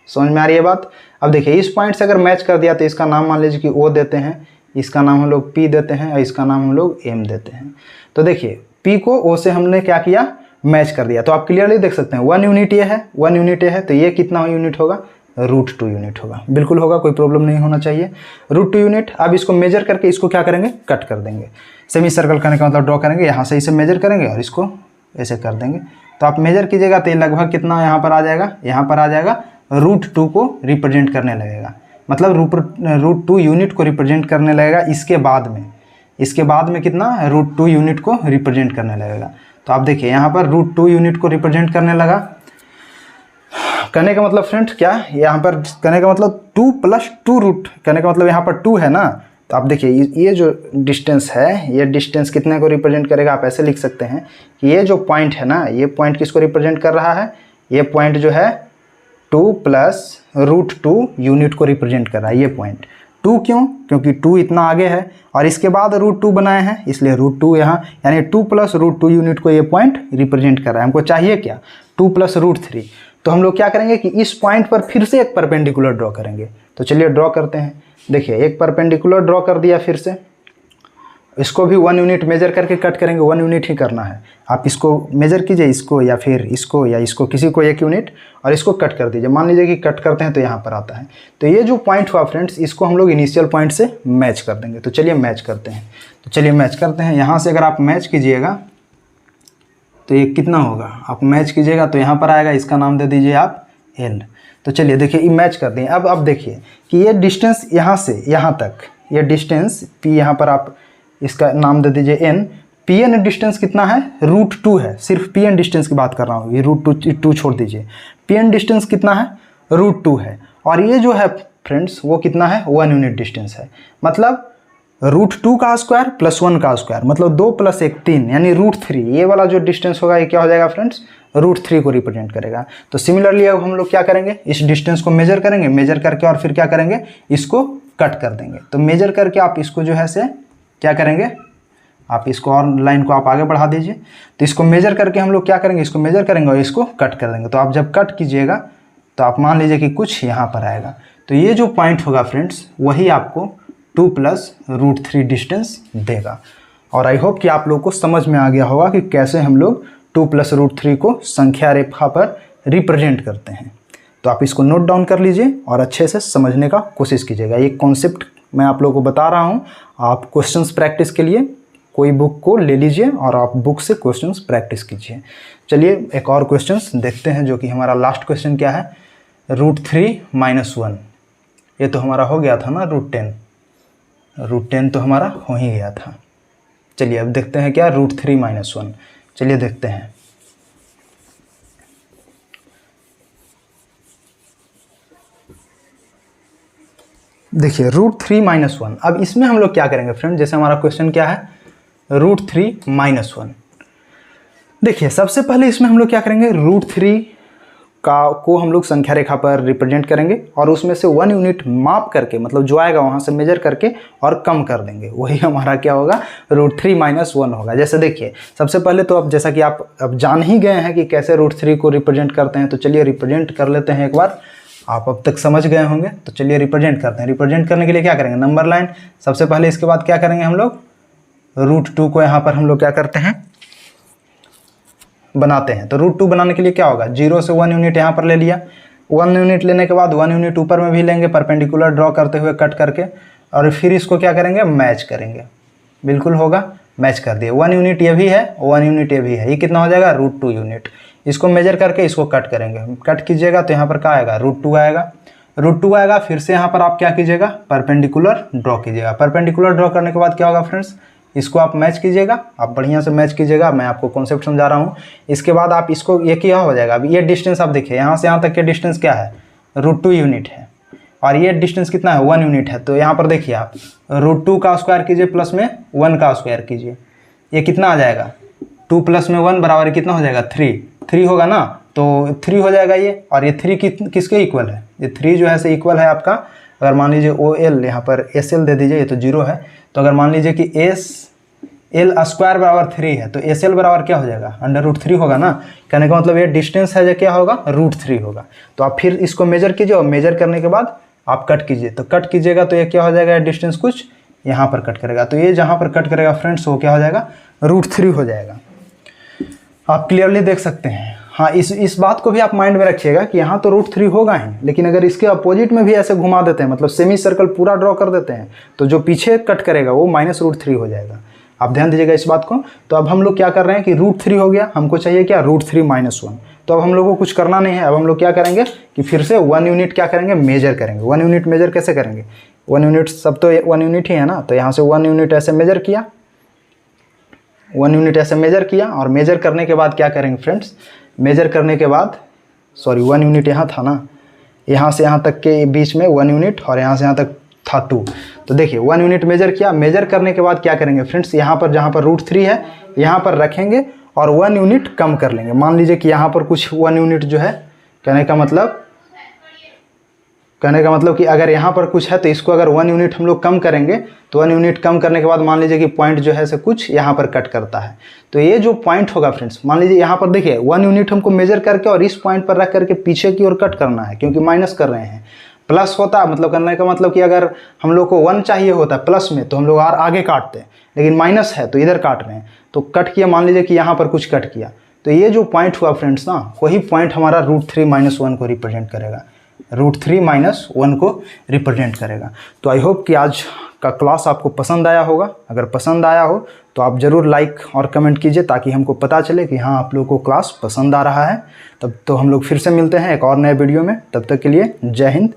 A: समझ में आ रही है बात। अब देखिए इस पॉइंट से अगर मैच कर दिया तो इसका नाम मान लीजिए कि O देते हैं, इसका नाम हम लोग P देते हैं और इसका नाम हम लोग M देते हैं। तो देखिए P को O से हमने क्या किया, मैच कर दिया। तो आप क्लियरली देख सकते हैं 1 यूनिट ये है, 1 यूनिट ये है, तो ये कितना यूनिट होगा, √2 यूनिट होगा। बिल्कुल होगा, कोई प्रॉब्लम नहीं होना चाहिए, √2 यूनिट। अब इसको मेजर करके इसको क्या करेंगे, कट कर देंगे। सेमी सर्कल करने का मतलब ड्रॉ करेंगे, यहाँ से इसे मेजर करेंगे और इसको ऐसे कर देंगे। तो आप मेजर कीजिएगा तो ये लगभग कितना यहाँ पर आ जाएगा, यहाँ पर आ जाएगा √2 को रिप्रेजेंट करने लगेगा, मतलब √2 यूनिट को रिप्रेजेंट करने लगेगा। इसके बाद में कितना, √2 यूनिट को रिप्रेजेंट करने लगेगा। तो आप देखिए यहाँ पर √2 यूनिट को रिप्रेजेंट करने लगा। कहने का मतलब फ्रेंड क्या, यहाँ पर कहने का मतलब 2 + 2 रूट, कहने का मतलब यहाँ पर 2 है ना। तो आप देखिए ये जो डिस्टेंस है, ये डिस्टेंस कितने को रिप्रेजेंट करेगा, आप ऐसे लिख सकते हैं कि ये जो पॉइंट है ना, ये पॉइंट किसको रिप्रेजेंट कर रहा है, ये पॉइंट जो है 2 + √2 यूनिट को रिप्रेजेंट कर रहा है। ये पॉइंट 2 क्यों, क्योंकि 2 इतना आगे है और इसके बाद √2 बनाए हैं, इसलिए √2 यहाँ, यानी 2 + √2 यूनिट को ये पॉइंट रिप्रेजेंट कर रहा है। हमको चाहिए क्या, 2 + √3। तो हम लोग क्या करेंगे कि इस पॉइंट पर फिर से एक परपेंडिकुलर ड्रॉ करेंगे। तो चलिए ड्रॉ करते हैं। देखिए एक परपेंडिकुलर ड्रॉ कर दिया, फिर से इसको भी 1 यूनिट मेजर करके कट करेंगे, 1 यूनिट ही करना है। आप इसको मेजर कीजिए, इसको या फिर इसको या इसको, किसी को 1 यूनिट, और इसको कट कर दीजिए। मान लीजिए कि कट करते हैं तो यहाँ पर आता है। तो ये जो पॉइंट हुआ फ्रेंड्स, इसको हम लोग इनिशियल पॉइंट से मैच कर देंगे। तो चलिए मैच करते हैं। तो चलिए मैच करते हैं। यहाँ से अगर आप मैच कीजिएगा तो ये कितना होगा, आप मैच कीजिएगा तो यहाँ पर आएगा, इसका नाम दे दीजिए आप L। तो चलिए देखिए ये मैच कर दिए। अब देखिए कि ये डिस्टेंस यहाँ से यहाँ तक, ये डिस्टेंस P, यहाँ पर आप इसका नाम दे दीजिए N। PN डिस्टेंस कितना है, √2 है। सिर्फ PN डिस्टेंस की बात कर रहा हूँ, ये √2 छोड़ दीजिए। PN डिस्टेंस कितना है, √2 है। और ये जो है फ्रेंड्स वो कितना है, 1 यूनिट डिस्टेंस है। मतलब √2 का स्क्वायर + 1 का स्क्वायर, मतलब 2 + 1 3, यानी √3। ये वाला जो डिस्टेंस होगा ये क्या हो जाएगा फ्रेंड्स, √3 को रिप्रेजेंट करेगा। तो सिमिलरली अब हम लोग क्या करेंगे, इस डिस्टेंस को मेजर करेंगे, मेजर करके और फिर क्या करेंगे, इसको कट कर देंगे। तो मेजर करके आप इसको जो है से क्या करेंगे, आप इसको और लाइन को आप आगे बढ़ा दीजिए। तो इसको मेजर करके हम लोग क्या करेंगे, इसको मेजर करेंगे और इसको कट कर देंगे। तो आप जब कट कीजिएगा तो आप मान लीजिए कि कुछ यहाँ पर आएगा। तो ये जो पॉइंट होगा फ्रेंड्स, वही आपको 2 + √3 डिस्टेंस देगा। और आई होप कि आप लोग को समझ में आ गया होगा कि कैसे हम लोग 2 + √3 को संख्या रेखा पर रिप्रेजेंट करते हैं। तो आप इसको नोट डाउन कर लीजिए और अच्छे से समझने का कोशिश कीजिएगा। ये कॉन्सेप्ट मैं आप लोगों को बता रहा हूँ। आप क्वेश्चंस प्रैक्टिस के लिए कोई बुक को ले लीजिए और आप बुक से क्वेश्चंस प्रैक्टिस कीजिए। चलिए एक और क्वेश्चंस देखते हैं, जो कि हमारा लास्ट क्वेश्चन क्या है, √3 - 1। ये तो हमारा हो गया था ना, √10 तो हमारा हो ही गया था। चलिए अब देखते हैं क्या, √3 - 1। चलिए देखते हैं। देखिए √3 - 1। अब इसमें हम लोग क्या करेंगे फ्रेंड, जैसे हमारा क्वेश्चन क्या है, √3 - 1। देखिए सबसे पहले इसमें हम लोग क्या करेंगे, √3 को हम लोग संख्या रेखा पर रिप्रेजेंट करेंगे और उसमें से 1 यूनिट माप करके, मतलब जो आएगा वहाँ से मेजर करके और कम कर देंगे। वही हमारा क्या होगा, √3 - 1 होगा। जैसे देखिए सबसे पहले तो अब जैसा कि आप अब जान ही गए हैं कि कैसे √3 को रिप्रेजेंट करते हैं, तो चलिए रिप्रेजेंट कर लेते हैं एक बार। आप अब तक समझ गए होंगे, तो चलिए रिप्रेजेंट करते हैं। रिप्रेजेंट करने के लिए क्या करेंगे, नंबर लाइन सबसे पहले, इसके बाद क्या करेंगे हम लोग, √2 को यहाँ पर हम लोग क्या करते हैं, बनाते हैं। तो √2 बनाने के लिए क्या होगा, 0 से 1 यूनिट यहाँ पर ले लिया। 1 यूनिट लेने के बाद 1 यूनिट ऊपर में भी लेंगे, परपेंडिकुलर ड्रॉ करते हुए कट करके, और फिर इसको क्या करेंगे, मैच करेंगे। बिल्कुल होगा, मैच कर दिए। 1 यूनिट ये भी है, 1 यूनिट ये भी है, ये कितना हो जाएगा, √2 यूनिट। इसको मेजर करके इसको कट करेंगे। कट कीजिएगा तो यहाँ पर क्या आएगा, √2 आएगा। √2 आएगा, फिर से यहाँ पर आप क्या कीजिएगा, परपेंडिकुलर ड्रॉ कीजिएगा। परपेंडिकुलर ड्रॉ करने के बाद क्या होगा फ्रेंड्स, इसको आप मैच कीजिएगा, आप बढ़िया से मैच कीजिएगा। मैं आपको कॉन्सेप्ट समझा रहा हूँ। इसके बाद आप इसको, ये क्या हो जाएगा, अभी ये डिस्टेंस आप देखिए, यहाँ से यहाँ तक के डिस्टेंस क्या है, √2 यूनिट है, और ये डिस्टेंस कितना है, 1 यूनिट है। तो यहाँ पर देखिए आप √2 का स्क्वायर कीजिए प्लस में 1 का स्क्वायर कीजिए, ये कितना आ जाएगा, 2 + 1 बराबर कितना हो जाएगा 3 होगा ना, तो 3 हो जाएगा ये। और ये 3 किसके इक्वल है, ये 3 जो है से इक्वल है आपका, अगर मान लीजिए OL यहाँ पर SL दे दीजिए, ये तो 0 है, तो अगर मान लीजिए कि SL² बराबर 3 है तो SL बराबर क्या हो जाएगा √3 होगा ना। कहने का मतलब ये डिस्टेंस है जो क्या होगा √3 होगा। तो आप फिर इसको मेजर कीजिए और मेजर करने के बाद आप कट कीजिए, तो कट कीजिएगा तो ये क्या हो जाएगा, डिस्टेंस कुछ यहाँ पर कट करेगा, तो ये जहाँ पर कट करेगा फ्रेंड्स वो क्या हो जाएगा √3 हो जाएगा। आप क्लियरली देख सकते हैं। हाँ, इस बात को भी आप माइंड में रखिएगा कि यहाँ तो √3 होगा ही, लेकिन अगर इसके अपोजिट में भी ऐसे घुमा देते हैं, मतलब सेमी सर्कल पूरा ड्रॉ कर देते हैं, तो जो पीछे कट करेगा वो -√3 हो जाएगा। आप ध्यान दीजिएगा इस बात को। तो अब हम लोग क्या कर रहे हैं कि √3 हो गया, हमको चाहिए क्या √3 - 1। तो अब हम लोग को कुछ करना नहीं है, अब हम लोग क्या करेंगे कि फिर से 1 यूनिट क्या करेंगे, मेजर करेंगे। 1 यूनिट मेजर कैसे करेंगे, 1 यूनिट सब तो 1 यूनिट ही है ना, तो यहाँ से 1 यूनिट ऐसे मेजर किया, 1 यूनिट ऐसे मेजर किया। और मेजर करने के बाद क्या करेंगे फ्रेंड्स, मेजर करने के बाद 1 यूनिट यहाँ था ना, यहाँ से यहाँ तक के बीच में 1 यूनिट और यहाँ से यहाँ तक था 2। तो देखिए 1 यूनिट मेजर किया, मेजर करने के बाद क्या करेंगे फ्रेंड्स, यहाँ पर जहाँ पर √3 है यहाँ पर रखेंगे और 1 यूनिट कम कर लेंगे। मान लीजिए कि यहाँ पर कुछ 1 यूनिट जो है, कहने का मतलब कि अगर यहाँ पर कुछ है तो इसको अगर 1 यूनिट हम लोग कम करेंगे, तो 1 यूनिट कम करने के बाद मान लीजिए कि पॉइंट जो है से कुछ यहाँ पर कट करता है, तो ये जो पॉइंट होगा फ्रेंड्स, मान लीजिए यहाँ पर देखिए 1 यूनिट हमको मेजर करके और इस पॉइंट पर रख करके पीछे की ओर कट करना है, क्योंकि माइनस कर रहे हैं। प्लस होता मतलब करने का मतलब कि अगर हम लोग को 1 चाहिए होता प्लस में, तो हम लोग और आगे काटते हैं, लेकिन माइनस है तो इधर काट रहे हैं, तो कट किया, मान लीजिए कि यहाँ पर कुछ कट किया, तो ये जो पॉइंट हुआ फ्रेंड्स ना, वही पॉइंट हमारा √3 - 1 को रिप्रेजेंट करेगा, √3 - 1 को रिप्रेजेंट करेगा। तो आई होप कि आज का क्लास आपको पसंद आया होगा। अगर पसंद आया हो तो आप ज़रूर लाइक और कमेंट कीजिए, ताकि हमको पता चले कि हाँ आप लोगों को क्लास पसंद आ रहा है। तब तो हम लोग फिर से मिलते हैं एक और नए वीडियो में, तब तक के लिए जय हिंद।